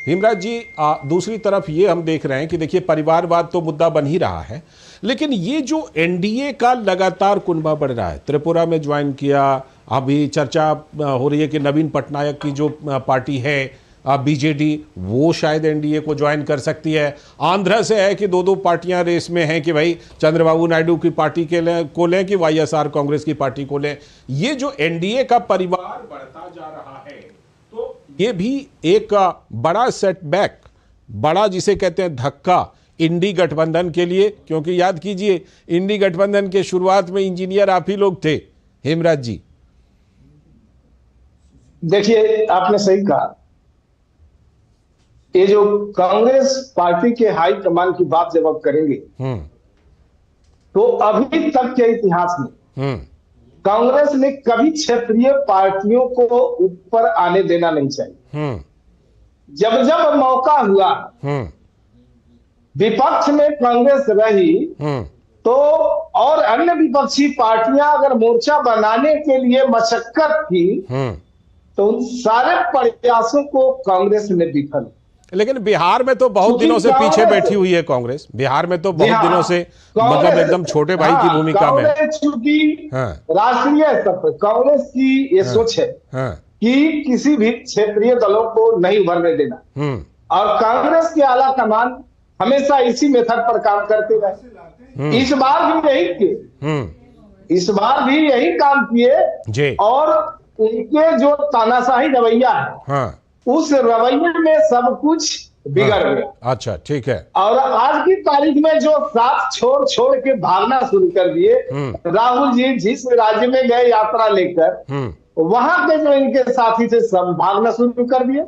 हेमराज जी, दूसरी तरफ ये हम देख रहे हैं कि देखिए परिवारवाद तो मुद्दा बन ही रहा है, लेकिन ये जो एनडीए का लगातार कुनबा बढ़ रहा है, त्रिपुरा में ज्वाइन किया, अभी चर्चा हो रही है कि नवीन पटनायक की जो पार्टी है बीजेडी, वो शायद एनडीए को ज्वाइन कर सकती है। आंध्र से है कि दो पार्टियां रेस में हैं कि भाई चंद्रबाबू नायडू की पार्टी को लें कि वाईएसआर कांग्रेस की पार्टी को लें। ये जो एनडीए का परिवार बढ़ता जा रहा है, तो ये भी एक बड़ा सेटबैक, बड़ा जिसे कहते हैं धक्का इंडी गठबंधन के लिए, क्योंकि याद कीजिए इंडी गठबंधन के शुरुआत में इंजीनियर आप ही लोग थे। हेमराज जी, देखिए आपने सही कहा, ये जो कांग्रेस पार्टी के हाई कमान की बात जब आप करेंगे तो अभी तक के इतिहास में कांग्रेस ने कभी क्षेत्रीय पार्टियों को ऊपर आने देना नहीं चाहिए। जब जब मौका हुआ विपक्ष में कांग्रेस रही तो, और अन्य विपक्षी पार्टियां अगर मोर्चा बनाने के लिए मशक्कत की तो उन सारे प्रयासों को कांग्रेस ने विफल। लेकिन बिहार में तो बहुत दिनों से पीछे बैठी हुई है कांग्रेस। बिहार में तो बहुत दिनों से मतलब एकदम छोटे भाई की भूमिका में। चूंकि राष्ट्रीय स्तर पर कांग्रेस की ये सोच है कि किसी भी क्षेत्रीय दलों को नहीं उभरने देना, और कांग्रेस के आला कमान हमेशा इसी मेथड पर काम करते रहे। इस बार भी यही किए, इस बार भी यही काम किए, और उनके जो तानाशाही रवैया है उस रवैये में सब कुछ बिगड़ गया। अच्छा, ठीक है। और आज की तारीख में जो साथ छोड़ छोड़ के भागना शुरू कर दिए, राहुल जी जिस राज्य में गए यात्रा लेकर, वहां के जो इनके साथी थे सब भागना शुरू कर दिए।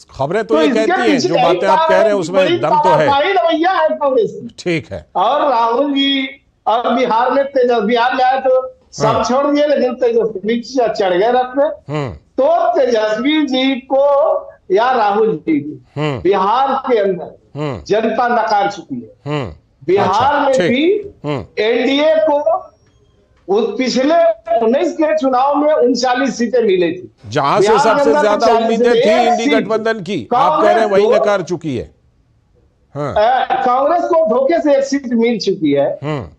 खबरें तो ये कहती हैं, जो बातें आप कह रहे हैं उसमें दम तो है। रवैया है कांग्रेस की, ठीक है। और राहुल जी और बिहार में बिहार में आए तो सब छोड़ दिए, लेकिन तेजस्वी चढ़ गए रथ में। तो तेजस्वी जी को या राहुल जी को बिहार के अंदर जनता नकार चुकी है। बिहार में भी एनडीए को उस पिछले 19 के चुनाव में 39 सीटें मिली थी, जहां से सबसे ज्यादा उम्मीदें थी इंडी गठबंधन की, आप कह रहे हैं वही नकार चुकी है। कांग्रेस को धोखे से एक सीट मिल चुकी है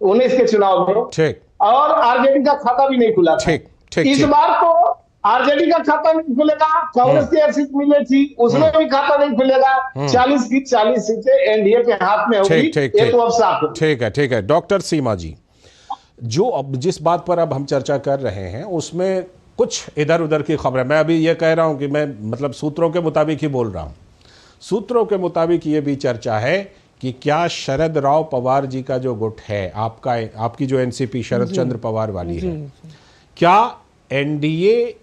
19 के चुनाव में, ठीक, और आरजेडी का खाता भी नहीं खुला। ठीक, इस बार तो आरजेडी का खाता नहीं खुलेगा, कांग्रेस की एक सीट मिली थी उसमें भी खाता नहीं खुलेगा। 40 की 40 सीटें एनडीए के हाथ में होगी, ये तो अब साफ है। ठीक है, ठीक है। डॉक्टर सीमा जी, जो अब जिस बात पर अब हम चर्चा कर रहे हैं उसमें कुछ इधर उधर की खबरें, मैं अभी ये कह रहा हूं कि मैं मतलब सूत्रों के मुताबिक ही बोल रहा हूं। सूत्रों के मुताबिक ये भी चर्चा है कि क्या शरद राव पवार जी का जो गुट है, आपकी जो एनसीपी शरद चंद्र पवार वाली है, क्या एनडीए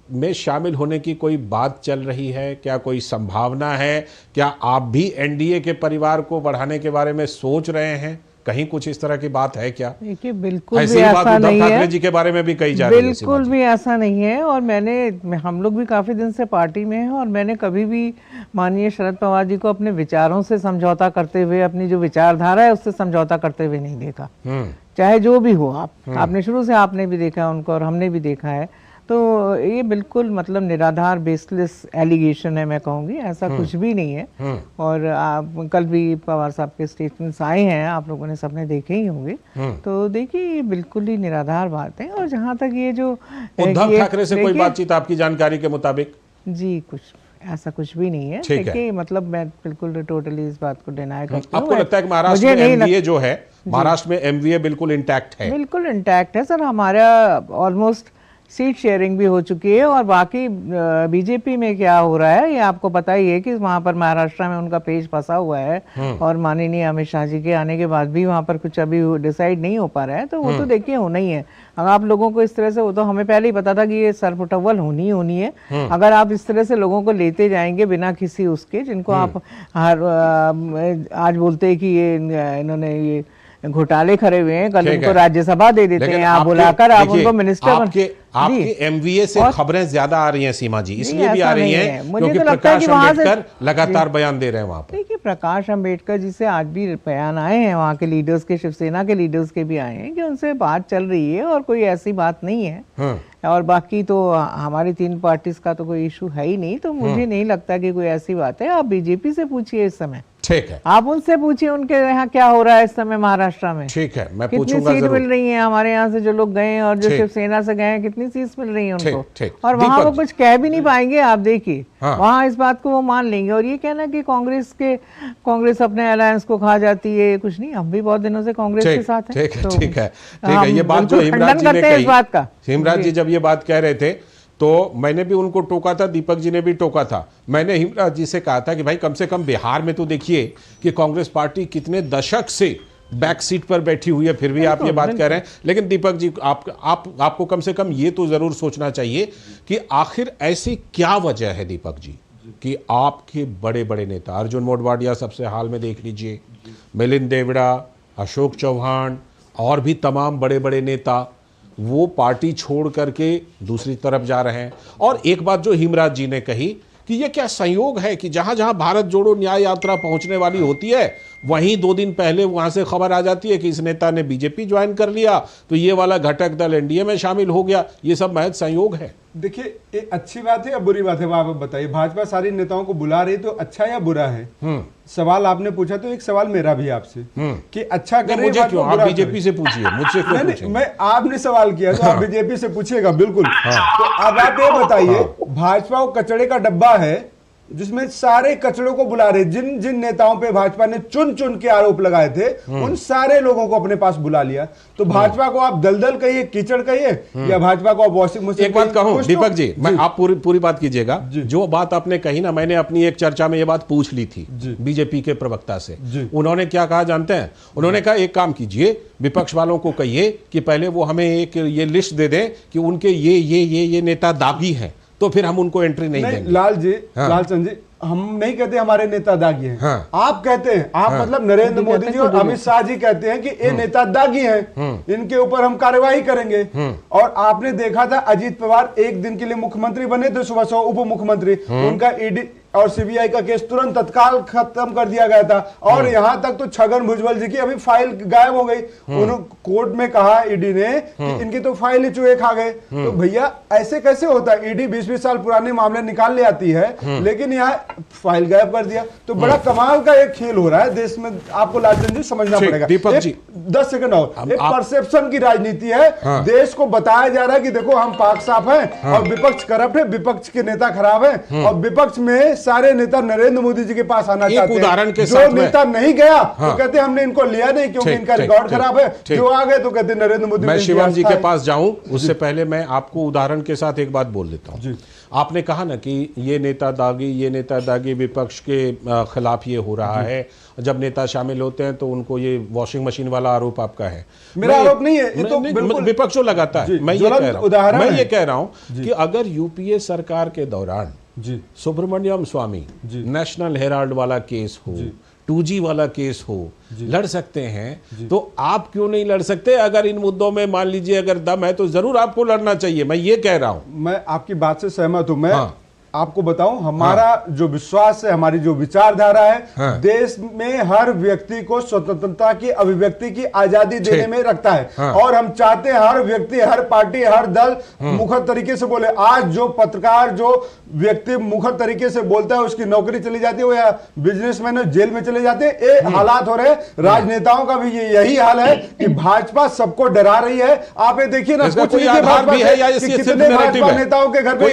में शामिल होने की कोई बात चल रही है? क्या कोई संभावना है? क्या आप भी एनडीए के परिवार को बढ़ाने के बारे में सोच रहे हैं? कहीं कुछ इस तरह की बात है क्या? देखिए, बिल्कुल भी ऐसा नहीं है। ठाकरे जी के बारे में भी कही जा रही है। बिल्कुल भी ऐसा नहीं है। और हम लोग भी काफी दिन से पार्टी में हैं, और मैंने कभी भी माननीय शरद पवार जी को अपने विचारों से समझौता करते हुए, अपनी जो विचारधारा है उससे समझौता करते हुए नहीं देखा। चाहे जो भी हो, आपने शुरू से आपने भी देखा उनको और हमने भी देखा है। तो ये बिल्कुल मतलब निराधार बेसलेस एलिगेशन है, मैं कहूँगी, ऐसा कुछ भी नहीं है। और कल भी पवार साहब के स्टेटमेंट्स आए हैं, आप लोगों ने सबने देखे ही होंगे। तो देखिए, ये बिल्कुल ही निराधार बात है। और जहाँ तक ये जो उद्धव ठाकरे से कोई बातचीत आपकी जानकारी के मुताबिक? जी, कुछ ऐसा कुछ भी नहीं है। देखिए, मतलब मैं बिल्कुल टोटली इस बात को डिनाई करती हूँ। आपको लगता है कि महाराष्ट्र में एमवीए जो है, महाराष्ट्र में एमवीए बिल्कुल इंटैक्ट है? बिल्कुल इंटैक्ट है सर। हमारा ऑलमोस्ट सीट शेयरिंग भी हो चुकी है। और बाकी बीजेपी में क्या हो रहा है ये आपको पता ही है कि वहां पर महाराष्ट्र में उनका पेज फंसा हुआ है, और माननीय अमित शाह जी के आने के बाद भी वहां पर कुछ अभी डिसाइड नहीं हो पा रहा है। तो वो तो देखिए होना ही है। अगर आप लोगों को इस तरह से, वो तो हमें पहले ही पता था कि ये सरपुटअव्वल होनी है। अगर आप इस तरह से लोगों को लेते जाएंगे बिना किसी उसके, जिनको आप आज बोलते हैं कि ये इन्होंने ये घोटाले खड़े हुए हैं, कल ठीक उनको है। राज्यसभा दे देते लेकिन हैं, आप आपके- बुलाकर आप देखिए, उनको मिनिस्टर आपके एमवीए से खबरें ज्यादा आ रही हैं सीमा जी, इसलिए भी ऐसा आ रही नहीं हैं है। मुझे क्योंकि तो लगता है प्रकाश कि वहां से- अम्बेडकर लगातार बयान दे रहे हैं वहां पर। देखिए, प्रकाश अंबेडकर जी से आज भी बयान आए हैं, वहाँ के लीडर्स के, शिवसेना के लीडर्स के भी आए हैं कि उनसे बात चल रही है और कोई ऐसी बात नहीं है। और बाकी तो हमारी 3 पार्टीज का तो कोई इशू है ही नहीं, तो मुझे नहीं लगता कि कोई ऐसी बात है। आप बीजेपी से पूछिए इस समय, ठीक है, आप उनसे पूछिए उनके यहाँ क्या हो रहा है इस समय महाराष्ट्र में। ठीक है, मैं कितनी पूछूंगा सीट जरूर। मिल रही है हमारे यहाँ से जो लोग गए हैं और जो ठीक। शिवसेना से गए हैं, कितनी सीट्स मिल रही है उनको। ठीक। और वहाँ वो दीपक कुछ कह भी नहीं पाएंगे, आप देखिए। हाँ। वहाँ इस बात को वो मान लेंगे। और ये कहना कि कांग्रेस अपने अलायंस को खा जाती है, कुछ नहीं, हम भी बहुत दिनों से कांग्रेस के साथ हैं। ठीक है, तो ठीक है, ठीक है। हम ये बात जो बिल्कुल हिमराज खंडन जी ने करते हैं इस बात का। कही, हिमराज जी जब ये बात कह रहे थे तो मैंने भी उनको टोका था, दीपक जी ने भी टोका था। मैंने हिमराज जी से कहा था कि भाई कम से कम बिहार में तो देखिए कि कांग्रेस पार्टी कितने दशक से बैक सीट पर बैठी हुई है, फिर भी आप ये बात कह रहे हैं। लेकिन दीपक जी आपको कम से कम ये तो जरूर सोचना चाहिए कि आखिर ऐसी क्या वजह है दीपक जी कि आपके बड़े बड़े नेता, अर्जुन मोढवाडिया सबसे हाल में देख लीजिए, मिलिंद देवड़ा, अशोक चौहान और भी तमाम बड़े बड़े नेता वो पार्टी छोड़ करके दूसरी तरफ जा रहे हैं। और एक बात जो हिमराज जी ने कही कि ये क्या संयोग है कि जहां जहां भारत जोड़ो न्याय यात्रा पहुंचने वाली होती है, वहीं 2 दिन पहले वहां से खबर आ जाती है कि इस नेता ने बीजेपी ज्वाइन कर लिया, तो ये वाला घटक दल एनडीए में शामिल हो गया। ये सब महज संयोग है। देखिए, ये अच्छी बात है या बुरी बात है, वो आप बताइए। भाजपा सारी नेताओं को बुला रही तो अच्छा या बुरा है? सवाल आपने पूछा तो एक सवाल मेरा भी आपसे कि अच्छा करे, मुझे क्यों? आप बीजेपी से पूछिए, मुझसे क्यों पूछेंगे? मैं आपने सवाल किया तो आप बीजेपी से पूछिएगा, बिल्कुल। तो अब आप ये बताइए, भाजपा वो कचड़े का डब्बा है जिसमें सारे कचड़ों को बुला रहे। जिन जिन नेताओं पे भाजपा ने चुन चुन के आरोप लगाए थे, उन सारे लोगों को अपने पास बुला लिया। तो भाजपा को आप दलदल कहिए, कीचड़ कहिए, या भाजपा को आप वॉशिंग मशीन। एक बात कहूं दीपक जी, आप पूरी बात कीजिएगा। जो बात आपने कही ना, मैंने अपनी एक चर्चा में ये बात पूछ ली थी बीजेपी के प्रवक्ता से। उन्होंने क्या कहा जानते हैं? उन्होंने कहा एक काम कीजिए, विपक्ष वालों को कहिए कि पहले वो हमें एक ये लिस्ट दे दें कि उनके ये नेता दागी हैं, तो फिर हम उनको एंट्री नहीं देंगे। लालचंद जी, हम नहीं कहते हमारे नेता दागी हैं। आप कहते हैं, आप मतलब नरेंद्र मोदी जी और अमित शाह जी कहते हैं कि ये नेता दागी हैं, इनके ऊपर हम कार्रवाई करेंगे। और आपने देखा था अजीत पवार एक दिन के लिए मुख्यमंत्री बने थे, सुबह सुबह उप मुख्यमंत्री, उनका ईडी और सीबीआई का केस तुरंत तत्काल खत्म कर दिया गया था। और यहां तक तो छगन भुजबल जी की अभी फाइल गायब हो गई। उन्होंने कोर्ट में कहा ईडी ने कि इनकी तो फाइल ही चूहे खा गए। तो भैया ऐसे कैसे होता है? ईडी 20-20 साल पुराने मामले निकाल ले आती है, लेकिन यहाँ फाइल गायब कर दिया। तो बड़ा कमाल का एक खेल हो रहा है देश में, आपको लालचंद जी समझना पड़ेगा। दीपक जी 10 सेकंड और, एक परसेप्शन की राजनीति है। देश को बताया जा रहा है कि देखो हम पाक साफ हैं और विपक्ष करप्ट है, विपक्ष के नेता खराब है, और विपक्ष में सारे नेता नरेंद्र मोदी जी के पास आना चाहते हैं। उदाहरण के जो साथ नेता नहीं गया तो कहते हमने इनको लिया नहीं क्योंकि इनका रिकॉर्ड खराब है। जो आ गए तो कहते नरेंद्र मोदी। मैं शिवम जी के पास जाऊं उससे पहले मैं आपको उदाहरण के साथ एक बात बोल देता हूं। आपने कहा ना कि ये नेता दागी, विपक्ष के खिलाफ ये हो रहा है। जब नेता शामिल होते हैं तो उनको ये वॉशिंग मशीन वाला आरोप आपका है। मेरा आरोप नहीं है, ये तो बिल्कुल विपक्ष को लगाता है। मैं ये कह रहा हूं कि अगर यूपीए सरकार के दौरान सुब्रमण्यम स्वामी नेशनल हेराल्ड वाला केस हो, 2G वाला केस हो, लड़ सकते हैं, तो आप क्यों नहीं लड़ सकते? अगर इन मुद्दों में मान लीजिए अगर दम है तो जरूर आपको लड़ना चाहिए। मैं ये कह रहा हूं। मैं आपकी बात से सहमत हूं। मैं आपको बताऊं, हमारा जो विश्वास है, हमारी जो विचारधारा है, देश में हर व्यक्ति को स्वतंत्रता की अभिव्यक्ति की आजादी देने में रखता है। और हम चाहते हैं हर व्यक्ति, हर पार्टी, हर दल मुखर तरीके से बोले। आज जो पत्रकार, जो व्यक्ति मुखर तरीके से बोलता है, उसकी नौकरी चली जाती है, या बिजनेसमैन जेल में चले जाते हैं। ये हालात हो रहे हैं। राजनेताओं का भी यही हाल है कि भाजपा सबको डरा रही है। आप ये देखिए ना, कुछ कितने भाजपा नेताओं के घर पे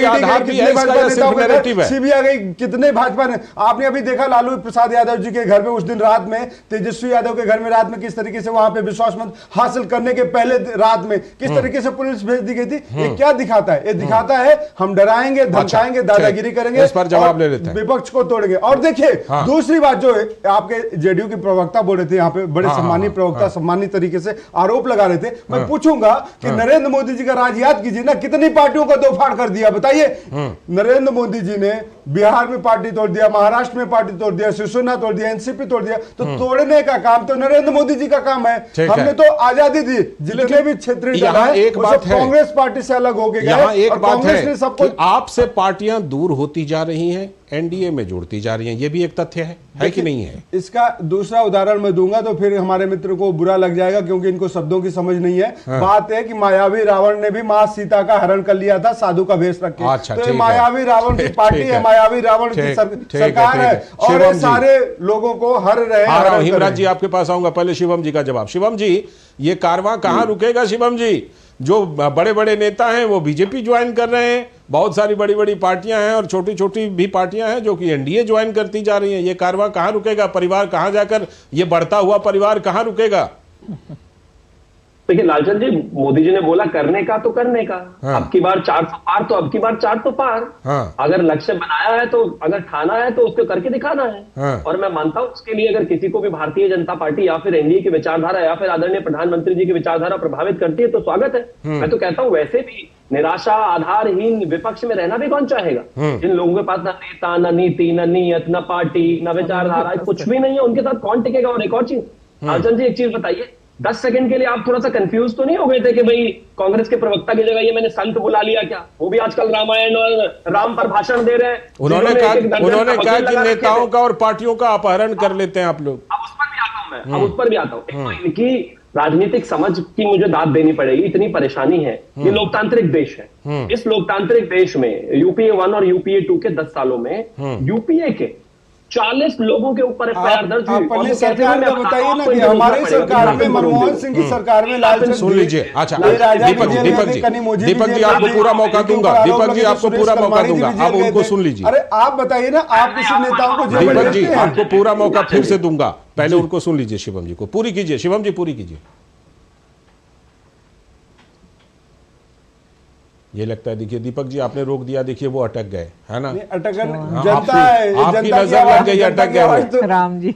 सीबीआई गई, कितने भाजपा ने। आपने अभी देखा लालू प्रसाद यादव जी के घर में उस दिन रात में, तेजस्वी यादव के घर में रात में किस तरीके से वहां पे विश्वास मत हासिल करने के पहले रात में किस तरीके से पुलिस भेज दी गई थी। ये क्या दिखाता है? ये दिखाता है हम डराएंगे, धमकाएंगे, दादागिरी करेंगे, इस पर जवाब ले लेते हैं, विपक्ष को तोड़ेंगे। और देखिए दूसरी बात जो है, आपके जेडीयू के प्रवक्ता बोल रहे थे, यहाँ पे बड़े सम्मानित प्रवक्ता सम्मानित तरीके से आरोप लगा रहे थे। मैं पूछूंगा कि नरेंद्र मोदी जी का राज याद कीजिए ना, कितनी पार्टियों को दो फाड़ कर दिया बताइए। नरेंद्र मोदी जी ने बिहार में पार्टी तोड़ दिया, महाराष्ट्र में पार्टी तोड़ दिया, शिवसेना तोड़ दिया, एनसीपी तोड़ दिया, तो तोड़ने का काम तो नरेंद्र मोदी जी का काम है। हमने तो आजादी दी, जितने भी क्षेत्रीय दल हैं, एक बात है, कांग्रेस पार्टी से अलग हो गए, यहाँ एक बात है ने सबको कि आपसे पार्टियां दूर होती जा रही हैं, एनडीए में जुड़ती जा रही हैं, ये भी एक तथ्य है कि नहीं है? इसका दूसरा उदाहरण मैं दूंगा तो फिर हमारे मित्र को बुरा लग जाएगा, क्योंकि इनको शब्दों की समझ नहीं है। बात है कि मायावी रावण ने भी मां सीता का हरण कर लिया था साधु का भेष रख के। अच्छा, तो ये मायावी रावण की पार्टी है, मायावी रावण की सरकार है, और ये सारे लोगों को हर रहे हैं। हिमराज जी आपके पास आऊंगा, पहले शिवम जी का जवाब। शिवम जी, ये कारवां कहां रुकेगा? शिवम जी, जो बड़े बड़े नेता हैं वो बीजेपी ज्वाइन कर रहे हैं, बहुत सारी बड़ी बड़ी पार्टियां हैं और छोटी छोटी भी पार्टियां हैं जो कि एनडीए ज्वाइन करती जा रही हैं। ये कारवां कहां रुकेगा? परिवार कहां जाकर, ये बढ़ता हुआ परिवार कहां रुकेगा? देखिए लालचंद जी, मोदी जी ने बोला करने का तो करने का। हाँ। अब की बार 400 पार तो अब की बार 400 पार। हाँ। अगर लक्ष्य बनाया है तो, अगर ठाना है तो उसको करके दिखाना है। हाँ। और मैं मानता हूं उसके लिए अगर किसी को भी भारतीय जनता पार्टी या फिर एनडीए की विचारधारा या फिर आदरणीय प्रधानमंत्री जी की विचारधारा प्रभावित करती है तो स्वागत है। मैं तो कहता हूं वैसे भी निराशा आधारहीन विपक्ष में रहना भी कौन चाहेगा? जिन लोगों के पास न नेता, न नीति, न नीयत, न पार्टी, न विचारधारा, कुछ भी नहीं है, उनके साथ कौन टिकेगा? और एक और चीज लालचंद जी, एक चीज बताइए, 10 सेकंड के लिए आप थोड़ा सा कंफ्यूज तो नहीं हो गए थे कि भाई कांग्रेस के प्रवक्ता की जगह ये मैंने संत बुला लिया क्या? वो भी आजकल रामायण और राम पर भाषण दे रहे हैं। उन्होंने कहा कि नेताओं का और पार्टियों का अपहरण कर लेते हैं आप लोग। अब उस पर भी आता हूं मैं, अब उस पर भी आता हूं। एक तो इनकी राजनीतिक समझ की मुझे दाद देनी पड़ेगी, इतनी परेशानी है। ये लोकतांत्रिक देश है। इस लोकतांत्रिक देश में यूपीए 1 और यूपीए 2 के 10 सालों में यूपीए के 40 लोगों के ऊपर एफआईआर दर्ज हुई। अपनी सरकार में बताइए ना कि हमारी सरकार में, मनमोहन सिंह की सरकार में लालचंद, सुन लीजिए। अच्छा दीपक जी आपको पूरा मौका दूंगा, दीपक जी आपको पूरा मौका दूंगा, आप उनको सुन लीजिए। अरे आप बताइए ना, आप किसी नेताओं को दीपक जी आपको पूरा मौका फिर से दूंगा, पहले उनको सुन लीजिए। शिवम जी को पूरी कीजिए, शिवम जी पूरी कीजिए। ये लगता है, देखिए दीपक जी आपने रोक दिया, देखिए वो अटक गए, है ना? अटक जनता है, आपकी नजर लग गई, अटक गए वो। राम जी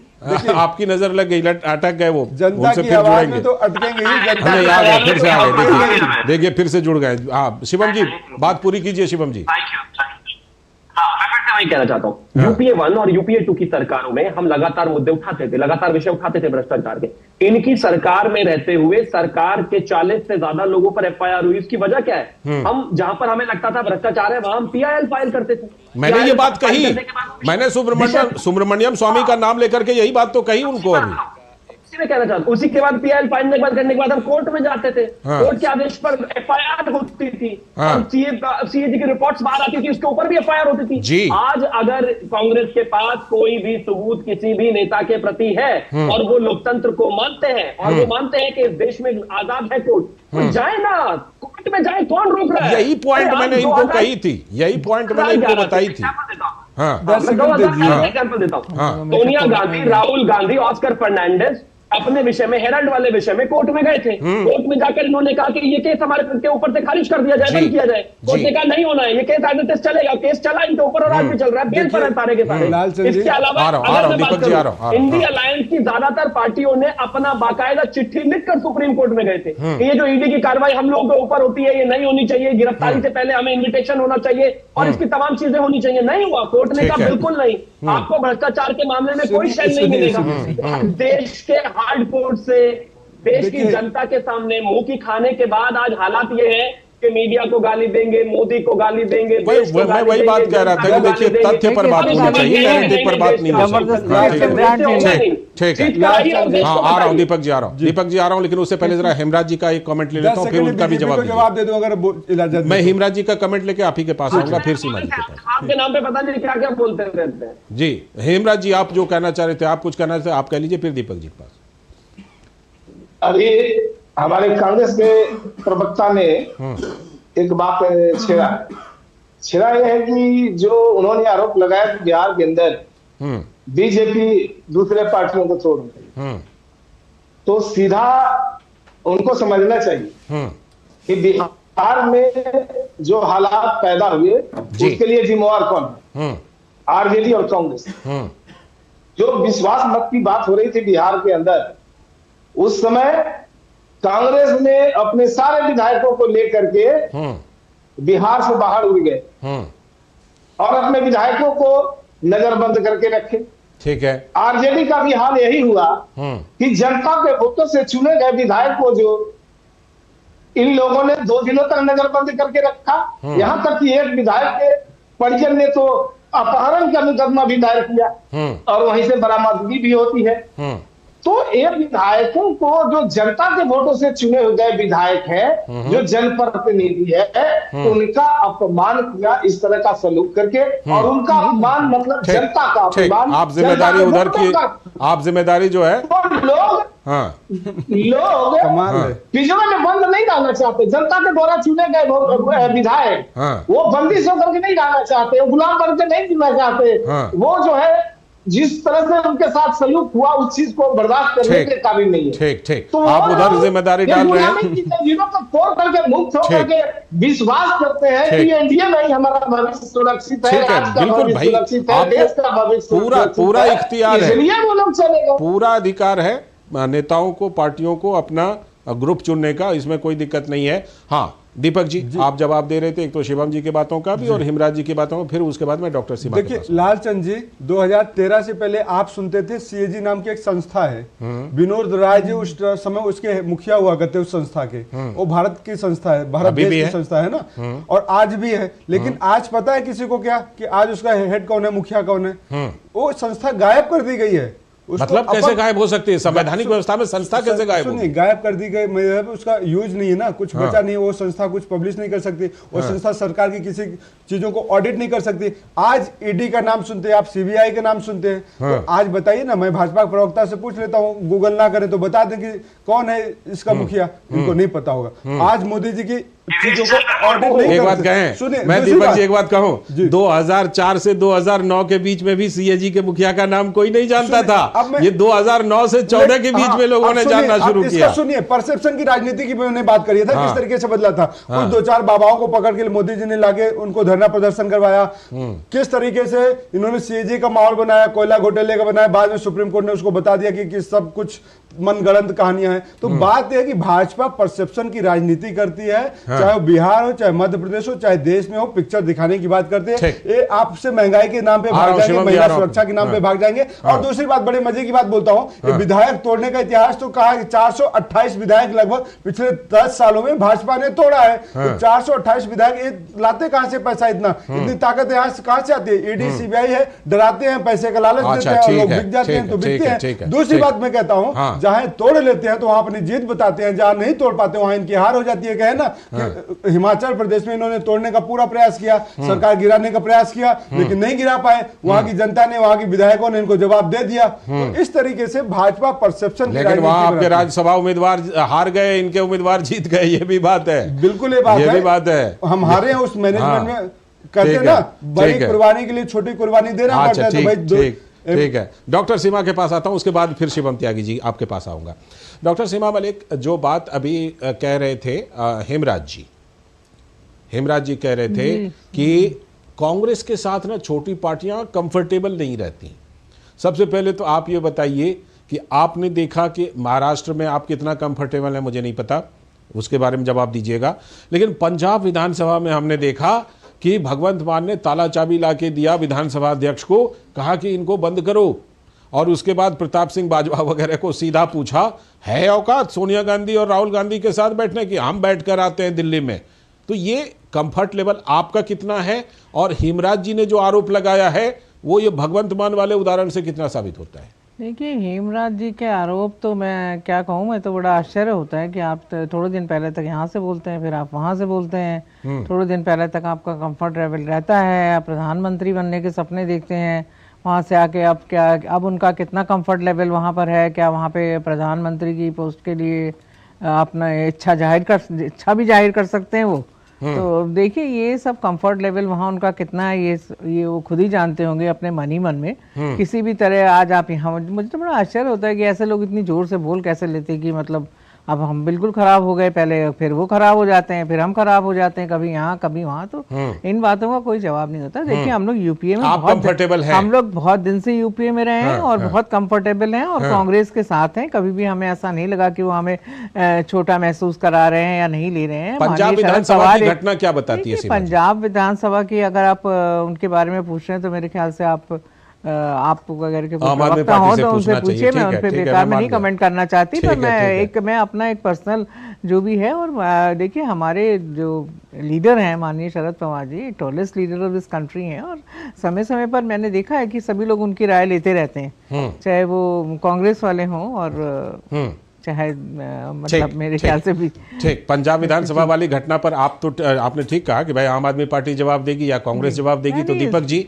आपकी नजर लग गई, अटक गए वो। जनता की आवाज में तो अटकेंगे ही। नहीं आ गए, फिर से आ गए, देखिए फिर से जुड़ गए। हाँ शिवम जी बात पूरी कीजिए। शिवम जी मैं कहना चाहता हूं, यूपीए 1 और यूपीए 2 की सरकारों में हम लगातार मुद्दे उठाते थे, लगातार विषय उठाते थे भ्रष्टाचार के। इनकी सरकार में रहते हुए सरकार के 40 से ज्यादा लोगों पर एफआईआर हुई। इसकी वजह क्या है? हम जहां पर हमें लगता था भ्रष्टाचार है, वहां हम पीआईएल फाइल करते थे। मैंने ये बात कही, मैंने सुब्रमण्यम स्वामी का नाम लेकर के यही बात तो कही उनको। अभी मैं कहना चाहता हूं, उसी के बाद पीआईएल फाइल करने के बाद हम कोर्ट में जाते थे। कोर्ट के आदेश पर एफआईआर होती थी, सीएजी की रिपोर्ट्स बाहर आती थी, उसके ऊपर भी एफआईआर होती थी। आज अगर कांग्रेस के पास कोई भी सबूत किसी भी नेता के प्रति है और वो लोकतंत्र को मानते हैं और वो मानते हैं कि इस देश में आजाद है कोर्ट, तो जाए ना, कोर्ट में जाए, कौन रोक रहा है? यही पॉइंट मैंने इनको कही थी, यही पॉइंट मैंने इनको बताई थी। एग्जाम्पल देता हूं, सोनिया गांधी, राहुल गांधी, ऑस्कर फर्नांडिस अपने विषय में, हेराल्ड वाले विषय में कोर्ट में गए थे। कोर्ट में जाकर इन्होंने कहा कि ये केस हमारे के ऊपर से खारिज कर दिया जाए, बंद किया जाए। कोर्ट ने कहा नहीं होना है, ये केस आगे टेस्ट चलेगा। केस चला इनके ऊपर और आज भी चल रहा है, बेल पर है सारे के सारे। इसके अलावा इंडी अलायंस की ज्यादातर पार्टियों ने अपना बाकायदा चिट्ठी लिखकर सुप्रीम कोर्ट में गए थे कि ये जो ईडी की कार्रवाई हम लोगों के ऊपर होती है ये नहीं होनी चाहिए, गिरफ्तारी से पहले हमें इन्विटेशन होना चाहिए और इसकी तमाम चीजें होनी चाहिए। नहीं हुआ, कोर्ट ने कहा बिल्कुल नहीं, आपको भ्रष्टाचार के मामले में कोई शैल नहीं मिलेगा। देश के हार्ड कोर्ट से देश की जनता के सामने मुंह की खाने के बाद आज हालात ये है कि मीडिया को गाली देंगे, मोदी को गाली देंगे। मैं वही बात कह रहा था कि देखिए तथ्य पर बात होनी चाहिए, नैरेटिव पर बात नहीं हो सकती। ठीक है, हाँ आ रहा हूँ दीपक जी, आ रहा हूँ दीपक जी, आ रहा हूँ। लेकिन उससे पहले जरा हेमराज जी का एक कमेंट ले लेता हूँ, फिर उनका भी जवाब दे दूं। अगर मैं हेमराज जी का कमेंट लेके आप ही के पास आऊंगा, फिर सीमा जी के पास। आपके नाम पे पता नहीं क्या क्या बोलते रहते हैं। जी हेमराज जी, आप जो कहना चाह रहे थे, आप कुछ कहना चाहते आप कह लीजिए, फिर दीपक जी के पास। अभी हमारे कांग्रेस के प्रवक्ता ने एक बात छेड़ा यह है कि जो उन्होंने आरोप लगाया कि बिहार के अंदर बीजेपी दूसरे पार्टियों को तोड़ रही है, तो सीधा उनको समझना चाहिए कि बिहार में जो हालात पैदा हुए उसके लिए जिम्मेवार कौन है? आरजेडी और कांग्रेस। जो विश्वास मत की बात हो रही थी बिहार के अंदर, उस समय कांग्रेस ने अपने सारे विधायकों को लेकर के बिहार से बाहर उड़ गए। और अपने विधायकों को नजरबंद करके रखे। ठीक है। आरजेडी का भी हाल यही हुआ कि जनता के वोटों से चुने गए विधायक को जो इन लोगों ने 2 दिनों तक नजरबंद करके रखा। यहां तक कि एक विधायक के परिजन ने तो अपहरण का मुकदमा भी दायर किया और वहीं से बरामदगी भी होती है। तो एक विधायकों को जो जनता के वोटों से चुने गए विधायक है, जो जनप्रतिनिधि है, उनका अपमान किया इस तरह का सलूक करके। और उनका अपमान मतलब जनता का अपमान। आप जिम्मेदारी उधर की, आप जिम्मेदारी जो है तो लोग पिंजरे में बंद नहीं डालना चाहते। जनता के द्वारा चुने गए विधायक वो बंदिश होकर के नहीं डालना चाहते, वो गुलाम बन के नहीं जीना चाहते। वो जो है जिस तरह से उनके साथ सलूक हुआ उस चीज को बर्दाश्त करने के काबिल नहीं है। ठीक ठीक। तो आप उधर जिम्मेदारी डाल रहे हैं। जिन्हों को तोड़ करके मुक्त होकर के विश्वास करते हैं कि एनडीए में ही हमारा भविष्य सुरक्षित है, बिल्कुल भाई, देश का भविष्य पूरा इख्तियार है, इसलिए वो लोग चलेगा। पूरा अधिकार है नेताओं को, पार्टियों को अपना ग्रुप चुनने का, इसमें कोई दिक्कत नहीं है। हाँ दीपक जी आप जवाब दे रहे थे, एक तो शिवम जी की बातों का भी और हिमराज जी की बातों का, फिर उसके बाद में डॉक्टर सीमा। देखिए लालचंद जी, 2013 से पहले आप सुनते थे सीएजी नाम की एक संस्था है, विनोद राय जी उस समय उसके मुखिया हुआ करते उस संस्था के। वो भारत की संस्था है, भारत देश की संस्था है ना, और आज भी है। लेकिन आज पता है किसी को क्या कि आज उसका हेड कौन है, मुखिया कौन है? वो संस्था गायब कर दी गई है। मतलब कैसे गायब हो सकती है? संवैधानिक व्यवस्था में संस्था कैसे गायब होगी? गायब कर दी गई, मतलब उसका यूज नहीं है ना, कुछ बचा नहीं है। वो संस्था कुछ पब्लिश नहीं कर सकती, वो संस्था सरकार की किसी चीजों को ऑडिट नहीं कर सकती। आज ईडी का नाम सुनते हैं आप, सीबीआई का नाम सुनते हैं, तो आज बताइए ना, मैं भाजपा प्रवक्ता से पूछ लेता हूँ, गूगल ना करे तो बता दें कि कौन है इसका मुखिया, इनको नहीं पता होगा। आज मोदी जी की चीजों को ऑडिट नहीं। एक बात कहें, मैं दीपक जी एक बात कहूं, 2004 से 2009 के बीच में भी सीएजी के मुखिया का नाम कोई नहीं जानता था। ये 2009 से 14 के बीच में लोगों ने जानना शुरू किया। सुनिए, परसेप्शन की राजनीति की मैंने बात करी था, किस तरीके से बदला था। कुछ 2-4 बाबाओं को पकड़ के मोदी जी ने लाके उनको धरना प्रदर्शन करवाया, किस तरीके से इन्होंने सीएजी का माहौल बनाया, कोयला घोटाले का बनाया। बाद में सुप्रीम कोर्ट ने उसको बता दिया कि सब कुछ मनगढ़ंत कहानियां हैं। तो बात यह है कि भाजपा परसेप्शन की राजनीति करती है, चाहे वो बिहार हो, चाहे मध्य प्रदेश हो, चाहे देश में हो, पिक्चर दिखाने की बात करते हैं। ये आपसे महंगाई के नाम पे भाग जाएंगे, महिला सुरक्षा के नाम पे भाग जाएंगे। और दूसरी बात, बड़े मजे की बात बोलता हूं, विधायक तोड़ने का इतिहास तो कहा है, 428 विधायक लगभग पिछले 10 सालों में भाजपा ने तोड़ा है। तो 428 विधायक लाते कहां से पैसा? इतनी ताकत यहां से कहां से आती है? ईडी सीबीआई है, डराते हैं, पैसे का लालच देते हैं, लोग बिक जाते हैं तो बिकते हैं। दूसरी बात मैं कहता हूं, जहां तोड़ लेते हैं तो वहां अपनी जीत बताते हैं, जहां नहीं तोड़ पाते वहां इनकी हार हो जाती है। कहे ना, हिमाचल प्रदेश में इन्होंने तोड़ने का पूरा प्रयास किया, सरकार गिराने का प्रयास किया, लेकिन नहीं गिरा पाए। वहां की जनता ने, वहां के विधायकों ने इनको जवाब दे दिया। तो इस तरीके से भाजपा परसेप्शन, लेकिन वहां आपके राज्यसभा उम्मीदवार हार गए, इनके उम्मीदवार जीत गए, ये भी बात है। बिल्कुल ये बात है। हम हारे हैं उस मैनेजमेंट में, कहते ना बड़ी कुर्बानी के लिए छोटी कुर्बानी देना पड़ता है। तो भाई ठीक है, डॉक्टर सीमा के पास आता हूं, उसके बाद फिर शिवम त्यागी जी आपके पास आऊंगा। डॉक्टर सीमा मलिक, जो बात अभी कह रहे थे हेमराज जी कह रहे थे कि कांग्रेस के साथ ना छोटी पार्टियां कंफर्टेबल नहीं रहती। सबसे पहले तो आप ये बताइए कि आपने देखा कि महाराष्ट्र में आप कितना कंफर्टेबल है, मुझे नहीं पता, उसके बारे में जवाब दीजिएगा। लेकिन पंजाब विधानसभा में हमने देखा कि भगवंत मान ने ताला चाबी ला के दिया विधानसभा अध्यक्ष को, कहा कि इनको बंद करो। और उसके बाद प्रताप सिंह बाजवा वगैरह को सीधा पूछा, है औकात सोनिया गांधी और राहुल गांधी के साथ बैठने की? हम बैठ कर आते हैं दिल्ली में। तो ये कंफर्ट लेवल आपका कितना है? और हेमराज जी ने जो आरोप लगाया है वो ये भगवंत मान वाले उदाहरण से कितना साबित होता है? देखिए, हेमराज जी के आरोप तो मैं क्या कहूँ, मैं तो बड़ा आश्चर्य होता है कि आप थोड़े दिन पहले तक यहाँ से बोलते हैं, फिर आप वहाँ से बोलते हैं। थोड़े दिन पहले तक आपका कंफर्ट लेवल रहता है, आप प्रधानमंत्री बनने के सपने देखते हैं, वहाँ से आके अब उनका कितना कंफर्ट लेवल वहाँ पर है? क्या वहाँ पे प्रधानमंत्री की पोस्ट के लिए अपना इच्छा भी जाहिर कर सकते हैं वो? तो देखिए, ये सब कंफर्ट लेवल वहाँ उनका कितना है, ये वो खुद ही जानते होंगे अपने मन ही मन में। किसी भी तरह आज आप यहाँ, मुझे तो बड़ा आश्चर्य होता है कि ऐसे लोग इतनी जोर से बोल कैसे लेते हैं कि मतलब अब हम बिल्कुल खराब हो गए पहले, फिर वो खराब हो जाते हैं, फिर हम खराब हो जाते हैं, कभी यहाँ कभी वहाँ। तो इन बातों का कोई जवाब नहीं होता। देखिए हम लोग यूपीए में आप कंफर्टेबल हैं? हम लोग बहुत दिन से यूपीए में रहे हैं और बहुत कंफर्टेबल हैं और कांग्रेस के साथ हैं। कभी भी हमें ऐसा नहीं लगा कि वो हमें छोटा महसूस करा रहे हैं या नहीं ले रहे हैं। पंजाब विधानसभा की घटना क्या बताती है? पंजाब विधानसभा की अगर आप उनके बारे में पूछ रहे हैं तो मेरे ख्याल से आप अगर के प्रवक्ता हो तो उनसे पूछिए। मैं उन पे बेकार में नहीं कमेंट करना चाहती, पर मैं अपना एक पर्सनल जो भी है। और देखिए हमारे जो लीडर हैं माननीय Sharad Pawar ji, tallest leader of this country हैं, और समय समय पर मैंने देखा है कि सभी लोग उनकी राय लेते रहते हैं, चाहे वो कांग्रेस वाले हों और चाहे मतलब मेरे ख्याल से भी। ठीक, पंजाब विधानसभा वाली घटना पर आपने ठीक कहा कि भाई आम आदमी पार्टी जवाब देगी या कांग्रेस जवाब देगी। तो दीपक जी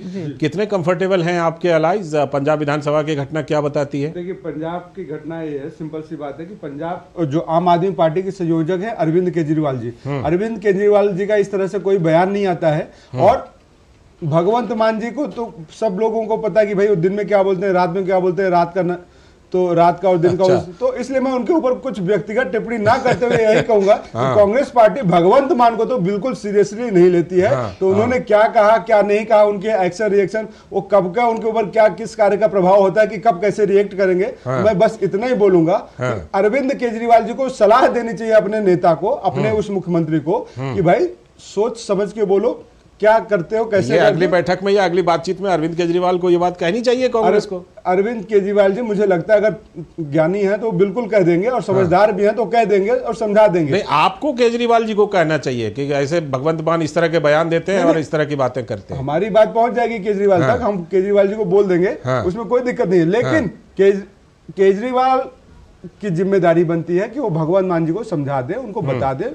कितने कंफर्टेबल हैं आपके अलाइज? पंजाब विधानसभा की घटना क्या बताती है? देखिए पंजाब की घटना ये है, सिंपल सी बात है कि पंजाब जो आम आदमी पार्टी के संयोजक है अरविंद केजरीवाल जी, अरविंद केजरीवाल जी का इस तरह से कोई बयान नहीं आता है। और भगवंत मान जी को तो सब लोगों को पता है कि भाई वो दिन में क्या बोलते हैं, रात में क्या बोलते हैं, रात का और दिन का। तो इसलिए मैं उनके ऊपर कुछ व्यक्तिगत टिप्पणी ना करते हुए यही कहूंगा कि कांग्रेस पार्टी भगवंत मान को तो बिल्कुल सीरियसली नहीं लेती है। तो उन्होंने क्या कहा क्या नहीं कहा, उनके एक्शन रिएक्शन, वो कब का उनके ऊपर क्या किस कार्य का प्रभाव होता है कि कब कैसे रिएक्ट करेंगे, मैं बस इतना ही बोलूंगा कि अरविंद केजरीवाल जी को सलाह देनी चाहिए अपने नेता को, अपने उस मुख्यमंत्री को कि भाई सोच समझ के बोलो, क्या करते हो, कैसे। अगली बैठक में या अगली बातचीत में अरविंद केजरीवाल को ये बात कहनी चाहिए कांग्रेस को। अरविंद केजरीवाल जी मुझे लगता है अगर ज्ञानी है तो बिल्कुल कह देंगे, और समझदार भी हैं तो कह देंगे और समझा देंगे। नहीं, आपको केजरीवाल जी को कहना चाहिए कि ऐसे भगवंत मान इस तरह के बयान देते हैं और इस तरह की बातें करते हैं। हमारी बात पहुंच जाएगी केजरीवाल तक, हम केजरीवाल जी को बोल देंगे, उसमें कोई दिक्कत नहीं है। लेकिन केजरीवाल की जिम्मेदारी बनती है कि वो भगवंत मान जी को समझा दे, उनको बता दे,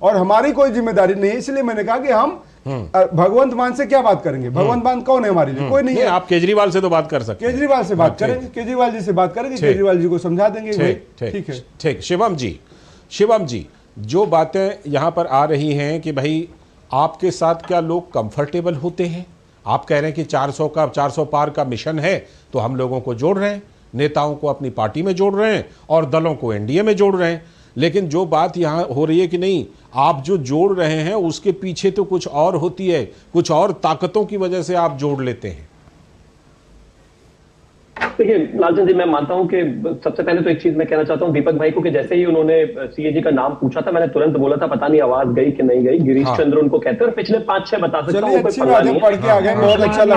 और हमारी कोई जिम्मेदारी नहीं है। इसलिए मैंने कहा कि हम भगवंत मान से क्या बात करेंगे, भगवंत मान कौन है हमारे लिए, कोई नहीं है। आप केजरीवाल से तो बात कर सकते हैं, केजरीवाल से बात करेंगे, केजरीवाल जी से बात करेंगे, केजरीवाल जी को समझा देंगे। ठीक है, ठीक। शिवम जी जो बातें यहां पर आ रही हैं कि भाई आपके साथ क्या लोग कंफर्टेबल होते हैं? आप कह रहे हैं कि 400 पार का मिशन है तो हम लोगों को जोड़ रहे हैं, नेताओं को अपनी पार्टी में जोड़ रहे हैं और दलों को एनडीए में जोड़ रहे हैं। लेकिन जो बात यहाँ हो रही है कि नहीं, आप जो जोड़ रहे हैं उसके पीछे तो कुछ और होती है, कुछ और ताकतों की वजह से आप जोड़ लेते हैं। देखिए लालचंद जी, मैं मानता हूं कि सबसे पहले तो एक चीज मैं कहना चाहता हूं दीपक भाई को कि जैसे ही उन्होंने सीएजी का नाम पूछा था, मैंने तुरंत बोला था, पता नहीं आवाज गई कि नहीं गई। गिरीश चंद्र उनको कहते हैं और पिछले 5-6 बता सकता हूँ, अच्छी बात है, पढ़ के आ गए, बहुत अच्छा लगा।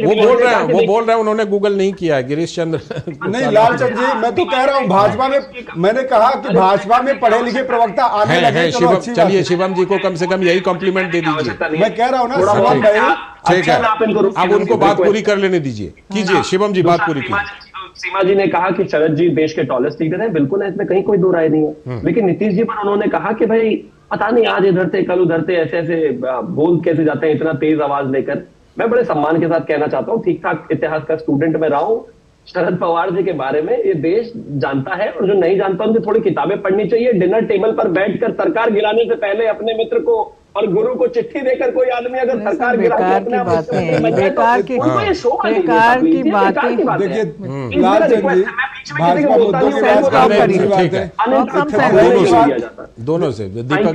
वो बोल रहे हैं उन्होंने गूगल नहीं किया है, गिरीश चंद्र। नहीं लालचंद जी, मैं तो कह रहा हूँ भाजपा में, मैंने कहा कि भाजपा में पढ़े लिखे प्रवक्ता आने लगे। चलिए शिवम जी को कम से कम यही कॉम्प्लीमेंट दे दीजिए। मैं कह रहा हूँ ना शिवम भाई, ठीक है, अब उनको बात पूरी कर लेने दीजिए। कीजिए शिवम जी, बात पूरी कीजिए। सीमा जी ने कहा कि शरद जी देश के टॉलेस्ट लीडर हैं, बिल्कुल है, इसमें कहीं कोई दो राय नहीं है। लेकिन नीतीश जी पर उन्होंने कहा कि भाई पता नहीं आज इधर थे कल उधर थे, ऐसे ऐसे बोल कैसे जाते हैं इतना तेज आवाज लेकर। मैं बड़े सम्मान के साथ कहना चाहता हूँ, ठीक ठाक इतिहास का स्टूडेंट मैं रहा हूँ, शरद पवार जी के बारे में ये देश जानता है, और जो नहीं जानता उनकी थोड़ी किताबें पढ़नी चाहिए। डिनर टेबल पर बैठकर सरकार गिराने से पहले अपने मित्र को और गुरु को चिट्ठी देकर कोई आदमी अगर सरकार गिरा के अपने आप बेकार की बातें, देखिए लालचंद जी, भाजपा मुद्दों की बात है दोनों से। दीपक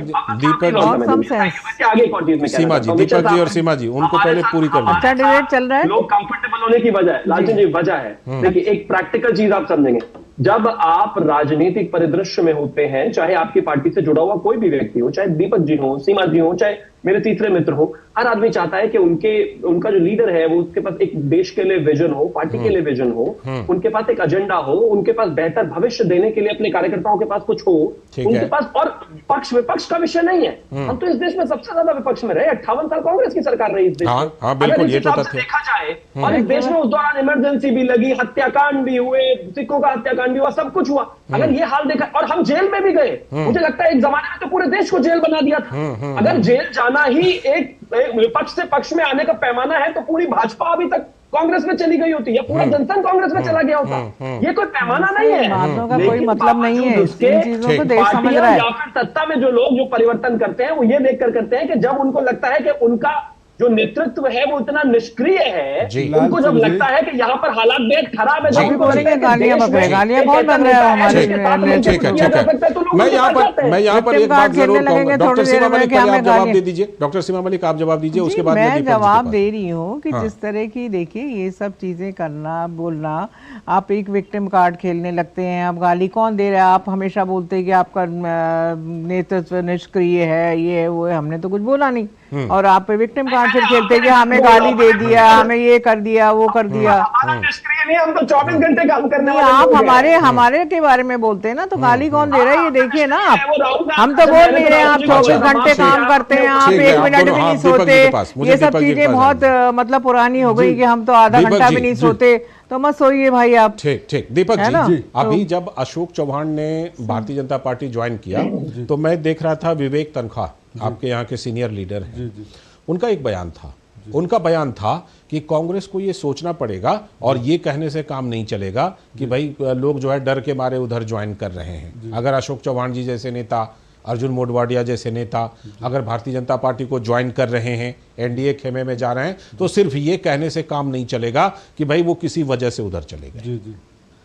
सीमा जी, दीपक जी और सीमा जी, उनको पहले पूरी करना। अच्छा डिबेट चल रहा है। लोग कंफर्टेबल होने की वजह, लालचंद जी वजह है, देखिए एक प्रैक्टिकल चीज आप समझेंगे। जब आप राजनीतिक परिदृश्य में होते हैं, चाहे आपकी पार्टी से जुड़ा हुआ कोई भी व्यक्ति हो, चाहे दीपक जी हो, सीमा जी हो, चाहे मेरे तीसरे मित्र हो, हर आदमी चाहता है कि उनका जो लीडर है वो उसके पास एक देश के लिए विजन हो, पार्टी के लिए विजन हो, उनके पास एक एजेंडा हो, उनके पास बेहतर भविष्य देने के लिए अपने कार्यकर्ताओं के पास कुछ हो, उनके पास। और पक्ष विपक्ष का विषय नहीं है, हम तो इस देश में सबसे ज्यादा विपक्ष में रहे, 58 साल कांग्रेस की सरकार रही इस देश में। अगर इस हिसाब से देखा जाए, और इस देश में उस दौरान इमरजेंसी भी लगी, हत्याकांड भी हुए, सिखों का हत्याकांड भी हुआ, सब कुछ हुआ। अगर ये हाल देखा, और हम जेल में भी गए, मुझे लगता है एक जमाने में तो पूरे देश को जेल बना दिया था। अगर जेल जाना ही एक विपक्ष से पक्ष में आने का पैमाना है, तो पूरी भाजपा अभी तक कांग्रेस में चली गई होती है, पूरा जनसंघ कांग्रेस में चला गया होता। ये कोई पैमाना नहीं है, बातों का कोई मतलब नहीं है, इन चीजों को देश समझ रहा है। या फिर सत्ता में जो लोग जो परिवर्तन करते हैं वो ये देखकर करते हैं कि जब उनको लगता है कि उनका जो नेतृत्व है वो इतना निष्क्रिय है। जी। उनको जब लगता है कि यहाँ पर हालात बेहद खराब है, अभी बोलेंगे गालियां बकरे, गालियां कौन बन रहा है हमारे ठीक है ठीक है। मैं यहाँ पर एक बात जरूर कहूंगा, डॉक्टर सीमा मलिक पहले आप जवाब दे दीजिए। डॉक्टर सीमा मलिक आप जवाब दीजिए, उसके बाद मैं जवाब दे रही हूँ कि जिस तरह की देखिए ये सब चीजें करना बोलना, आप एक विक्टिम कार्ड खेलने लगते हैं। आप गाली कौन दे रहा है? आप हमेशा बोलते हैं कि आपका नेतृत्व निष्क्रिय है, ये है वो है। हमने तो कुछ बोला नहीं, और आप विक्टिम कार्ड फिर खेलते हैं कि हमें गाली दे दिया, हमें ये कर दिया, वो कर दिया। हम तो 24 घंटे काम करने वाले आप हमारे के बारे में बोलते हैं ना, तो गाली कौन दे रहा है ये देखिए ना आप। हम तो बोल नहीं रहे, आप 24 घंटे काम करते हैं, आप 1 मिनट भी नहीं सोते। ये सब चीजें बहुत मतलब पुरानी हो गई कि हम तो आधा घंटा भी नहीं सोते, तो मत सोइए भाई आप। ठीक ठीक। दीपक जी, अभी जब अशोक चौहान ने भारतीय जनता पार्टी ज्वाइन किया तो मैं देख रहा था विवेक तनखा, आपके यहाँ के सीनियर लीडर हैं, उनका एक बयान था। उनका बयान था कि कांग्रेस को ये सोचना पड़ेगा और ये कहने से काम नहीं चलेगा कि भाई लोग जो है डर के मारे उधर ज्वाइन कर रहे हैं। अगर अशोक चौहान जी जैसे नेता, अर्जुन मोढवाडिया जैसे नेता अगर भारतीय जनता पार्टी को ज्वाइन कर रहे हैं, एनडीए खेमे में जा रहे हैं, तो सिर्फ ये कहने से काम नहीं चलेगा कि भाई वो किसी वजह से उधर चले गए।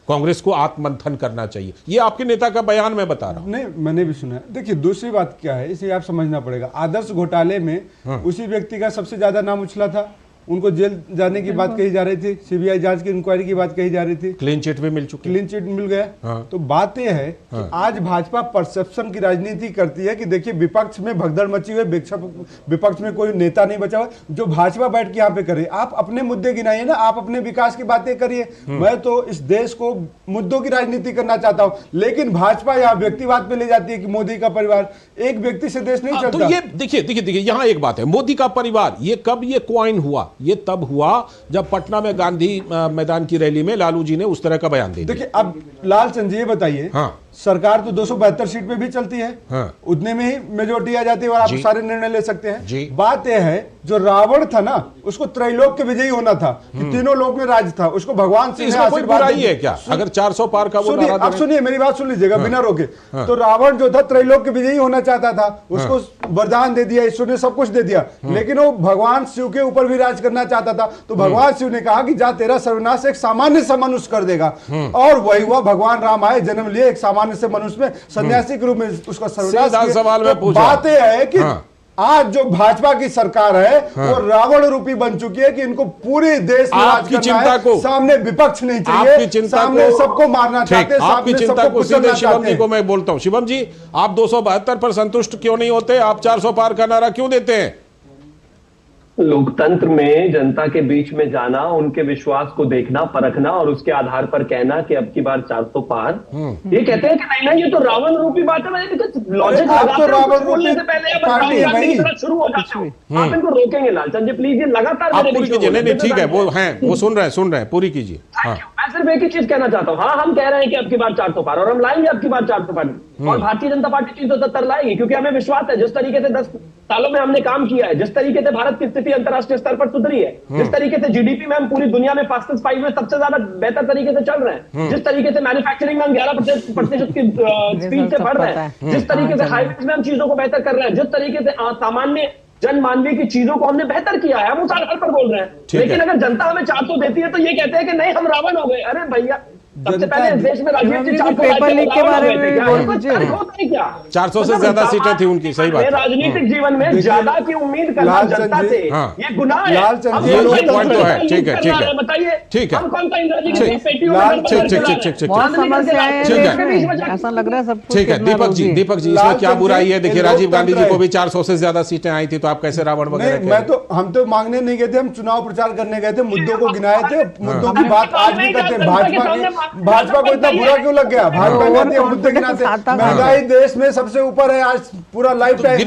कांग्रेस को आत्ममंथन करना चाहिए, ये आपके नेता का बयान मैं बता रहा हूं। नहीं, मैंने भी सुना है। देखिए दूसरी बात क्या है, इसे आप समझना पड़ेगा। आदर्श घोटाले में उसी व्यक्ति का सबसे ज्यादा नाम उछला था, उनको जेल जाने की बात कही जा रही थी, सीबीआई जांच की इंक्वायरी की बात कही जा रही थी, क्लीन चिट भी मिल चुकी, क्लीन चिट मिल गया। तो बात यह है कि आज भाजपा परसेप्शन की राजनीति करती है कि देखिए विपक्ष में भगदड़ मची हुई, विपक्ष में कोई नेता नहीं बचा हुआ जो भाजपा बैठ के यहाँ पे करे। आप अपने मुद्दे गिनाइए ना, आप अपने विकास की बातें करिए। मैं तो इस देश को मुद्दों की राजनीति करना चाहता हूँ, लेकिन भाजपा यहाँ व्यक्तिवाद पे ले जाती है कि मोदी का परिवार, एक व्यक्ति से देश नहीं चलता। तो ये देखिए यहाँ एक बात है, मोदी का परिवार ये कब ये क्वाइन हुआ? ये तब हुआ जब पटना में गांधी मैदान की रैली में लालू जी ने उस तरह का बयान दे दिया। देखिए अब लाल चंद जी ये बताइए, सरकार तो 272 सीट पे भी चलती है, उतने में ही मेजोरिटी आ जाती है और आप सारे निर्णय ले सकते हैं। बात यह है जो रावण था ना, उसको त्रैलोक के विजयी होना था कि तीनों लोक में राज था, उसको भगवान से बुराई है क्या? अगर 400 पार का वो आप सुनिए, मेरी बात सुन लीजिएगा बिना रोके। तो रावण जो था त्रैलोक के विजयी होना चाहता था, उसको वरदान दे दिया, ईश्वर ने सब कुछ दे दिया, लेकिन वो भगवान शिव के ऊपर भी राज करना चाहता था। तो भगवान शिव ने कहा कि जा तेरा सर्वनाश एक सामान्य सा मनुष्य कर देगा, और वही हुआ। भगवान राम आए, जन्म लिए एक सामान्य से मनुष्य में, सन्यासी के रूप में उसका सर्वनाश किया। सवाल में पूछा, बात यह है कि आज जो भाजपा की सरकार है वो रावण रूपी बन चुकी है कि इनको पूरे देश में आपकी चिंता को सामने विपक्ष नहीं चाहिए, सामने सबको मारना चाहते हैं, आपकी चिंता को सीधे शिवम जी को मैं बोलता हूं। शिवम जी, आप 272 पर संतुष्ट क्यों नहीं होते? आप 400 पार का नारा क्यों देते हैं? लोकतंत्र में जनता के बीच में जाना, उनके विश्वास को देखना, परखना और उसके आधार पर कहना कि अब की बार 400 पार, ये कहते हैं कि नहीं नहीं ये तो रावण रूपी बात है। लॉजिक बोलने से पहले शुरू हो जाते हो, आप इनको रोकेंगे लालचंद जी प्लीज, ये लगातार पूरी कीजिए। नहीं ठीक है, वो हैं, वो सुन रहे हैं, पूरी कीजिए। मैं सिर्फ एक ही चीज कहना चाहता हूँ, हाँ हम कह रहे हैं कि अब की बार 400 पार, और हम लाएंगे अब की बार 400 पार, और भारतीय जनता पार्टी 370 लाएगी, क्योंकि हमें विश्वास है जिस तरीके से 10 सालों में हमने काम किया है, जिस तरीके से भारत की स्थिति अंतर्राष्ट्रीय स्तर पर सुधरी है, जिस तरीके से जीडीपी में हम पूरी दुनिया में फास्टेस्ट 5 में सबसे ज्यादा बेहतर तरीके से चल रहे हैं, जिस तरीके से मैन्युफैक्चरिंग में हम 11% की स्पीड से बढ़ रहे हैं, जिस तरीके से हाईवेज में हम चीजों को बेहतर कर रहे हैं, जिस तरीके से सामान्य जन मानवीय की चीजों को हमने बेहतर किया है, हम उस आधार पर बोल रहे हैं। लेकिन अगर जनता हमें 400 देती है तो ये कहते हैं कि नहीं हम रावण हो गए। अरे भैया, सबसे पहले इस देश में राजनीति पेपर लीक के बारे में बोल दीजिए। 400 से ज्यादा सीटें थी उनकी, सही बात है। राजनीतिक जीवन में ज्यादा की उम्मीद करना जनता से ये गुनाह है। ये पॉइंट तो है, ठीक है बताइए, ठीक है, हम कौन सा ऐसा लग रहा है सब। ठीक है दीपक जी, इसमें क्या बुराई है? देखिए राजीव गांधी जी को भी 400 से ज्यादा सीटें आई थी, तो आप कैसे रावण वगैरह? मैं तो हम तो मांगने नहीं गए थे, हम चुनाव प्रचार करने गए थे, मुद्दों को गिनाए थे, मुद्दों की बात आज भी करते हैं। भाजपा को इतना बुरा क्यों लग गया? भाजपा कहती है मुद्दे गिनाते, महंगाई देश में सबसे ऊपर है आज, पूरा लाइफ टाइम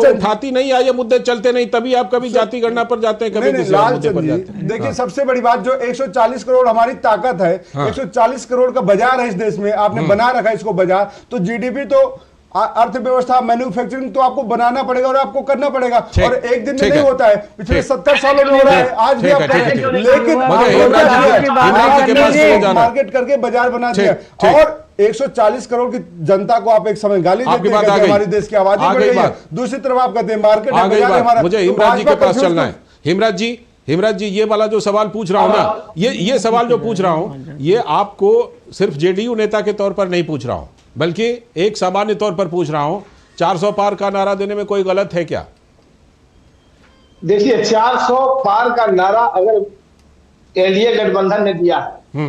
उठाती नहीं है, ये मुद्दे चलते नहीं, तभी आप कभी जाति गणना पर जाते हैं, कभी देखिए सबसे बड़ी बात जो 140 करोड़ हमारी ताकत है, 140 करोड़ का बाजार है इस देश में, आपने बना रखा है इसको बाजार, तो जीडीपी तो अर्थव्यवस्था मैन्युफैक्चरिंग तो आपको बनाना पड़ेगा और आपको करना पड़ेगा, और एक दिन में नहीं होता है, पिछले 70 सालों में हो रहा है, आज भी लेकिन मार्केट करके बाजार बना दिया। और 140 करोड़ की जनता को आप एक समय गाली आपकी देते बात हैं आ कि गई। हमारी देश की आबादी आ बढ़ गई गई है, बात। दूसरी तरफ आप कहते हैं मार्केट आ है, गई बाजार है बात। हमारा। मुझे तो हिमराज जी के भाजपा पास confused चलना है। हिमराज जी, ये वाला जो सवाल पूछ रहा हूं ना, ये सवाल जो पूछ रहा हूं, ये आपको सिर्फ जेडीयू नेता के तौर पर नहीं पूछ रहा हूं, बल्कि एक सामान्य तौर पर पूछ रहा हूं। 400 पार का नारा देने में कोई गलत है क्या? देखिए, 400 पार का नारा अगर एनडीए गठबंधन ने दिया है,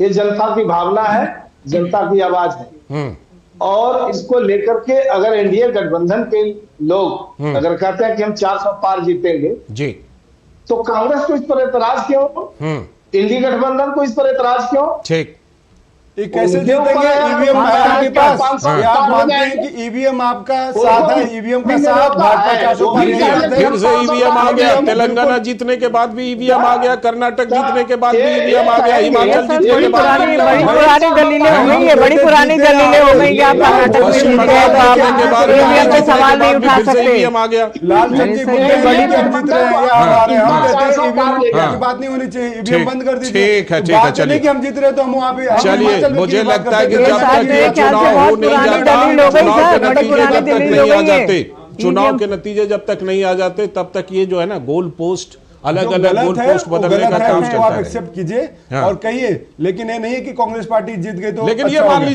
ये जनता की भावना है, जनता की आवाज है, और इसको लेकर के अगर एनडीए गठबंधन के लोग अगर कहते हैं कि हम 400 पार जीतेंगे जी, तो कांग्रेस को इस पर एतराज क्यों? इंडी गठबंधन को इस पर एतराज क्यों? ठीक। ये कैसे जीतेंगे? ईवीएम है आपके पास, या आप मानते हैं कि ईवीएम आपका साथ है, ईवीएम का साथ भाजपा 400 पार नहीं आते? फिर से ईवीएम आ गया, तेलंगाना जीतने के बाद भी ईवीएम आ गया, कर्नाटक जीतने के बाद भी ईवीएम आ गया, हिमाचल जीतने के बाद भी बड़ी पुरानी दलीलें हो गई है, बड़ी पुरानी दलीलें हो गई। आप कर्नाटक में जीत गए तो आप ईवीएम पे सवाल नहीं उठा सकते। ईवीएम आ गया। लालचंद जी बोलते हैं कि हम जीत रहे हैं, या हार रहे हैं, हम कहते हैं ईवीएम की बात नहीं होनी चाहिए, ईवीएम बंद कर दीजिए। ठीक है, बात चलिए। नहीं कि हम जीत रहे तो हम वहाँ पे चलिए, मुझे लगता है कि ये जब तक साथ ये में ख्याल से चुनाव हो बहुत नहीं पुरानी जाता, दलील हो गई चुनाव सर, के बड़ी नतीजे पुरानी जब तक दलील नहीं हो आ गई है। जाते, चुनाव के नतीजे जब तक नहीं आ जाते, तब तक ये जो है ना गोल पोस्ट, अलग अलग गोल पोस्ट बदलने का काम चलता आप है। एक्सेप्ट कीजिए और कहिए, लेकिन ये नहीं है कि कांग्रेस पार्टी जीत गई तो लेकिन अच्छा ये हो मान गया।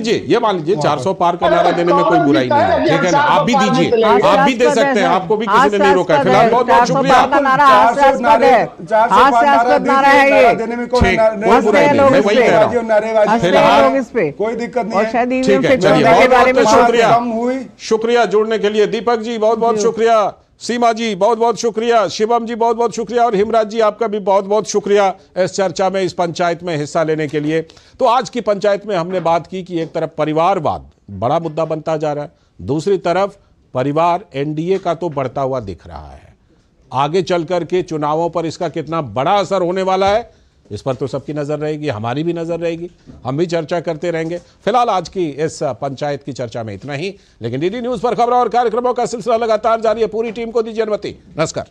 लीजिए 400 पार का नारा देने में कोई बुराई नहीं है, ठीक है ना? आप भी दीजिए, आप भी दे सकते हैं, आपको भी किसी ने नहीं रोका। फिलहाल बहुत बहुत शुक्रिया। 400 नारा हास्यास्पद है, हास्यास्पद नारा है ये। देने में कोई ठीक, नारे- कोई बुराई नहीं, मैं वही कह रहा हूं। नारेबाजी फिलहाल लोग इस पे कोई दिक्कत नहीं और है। शायद ठीक ईवीएम है, से चलिए, के बारे में बहुत शुक्रिया, कम हुई। शुक्रिया जुड़ने के लिए। दीपक जी बहुत बहुत शुक्रिया, सीमा जी बहुत बहुत शुक्रिया, शिवम जी बहुत बहुत शुक्रिया, और हिमराज जी आपका भी बहुत बहुत शुक्रिया इस चर्चा में, इस पंचायत में हिस्सा लेने के लिए। तो आज की पंचायत में हमने बात की कि एक तरफ परिवारवाद बड़ा मुद्दा बनता जा रहा है, दूसरी तरफ परिवार एनडीए का तो बढ़ता हुआ दिख रहा है। आगे चलकर के चुनावों पर इसका कितना बड़ा असर होने वाला है, इस पर तो सबकी नजर रहेगी, हमारी भी नजर रहेगी, हम भी चर्चा करते रहेंगे। फिलहाल आज की इस पंचायत की चर्चा में इतना ही, लेकिन डीडी न्यूज पर खबरों और कार्यक्रमों का सिलसिला लगातार जारी है। पूरी टीम को दीजिए अनुमति। नमस्कार।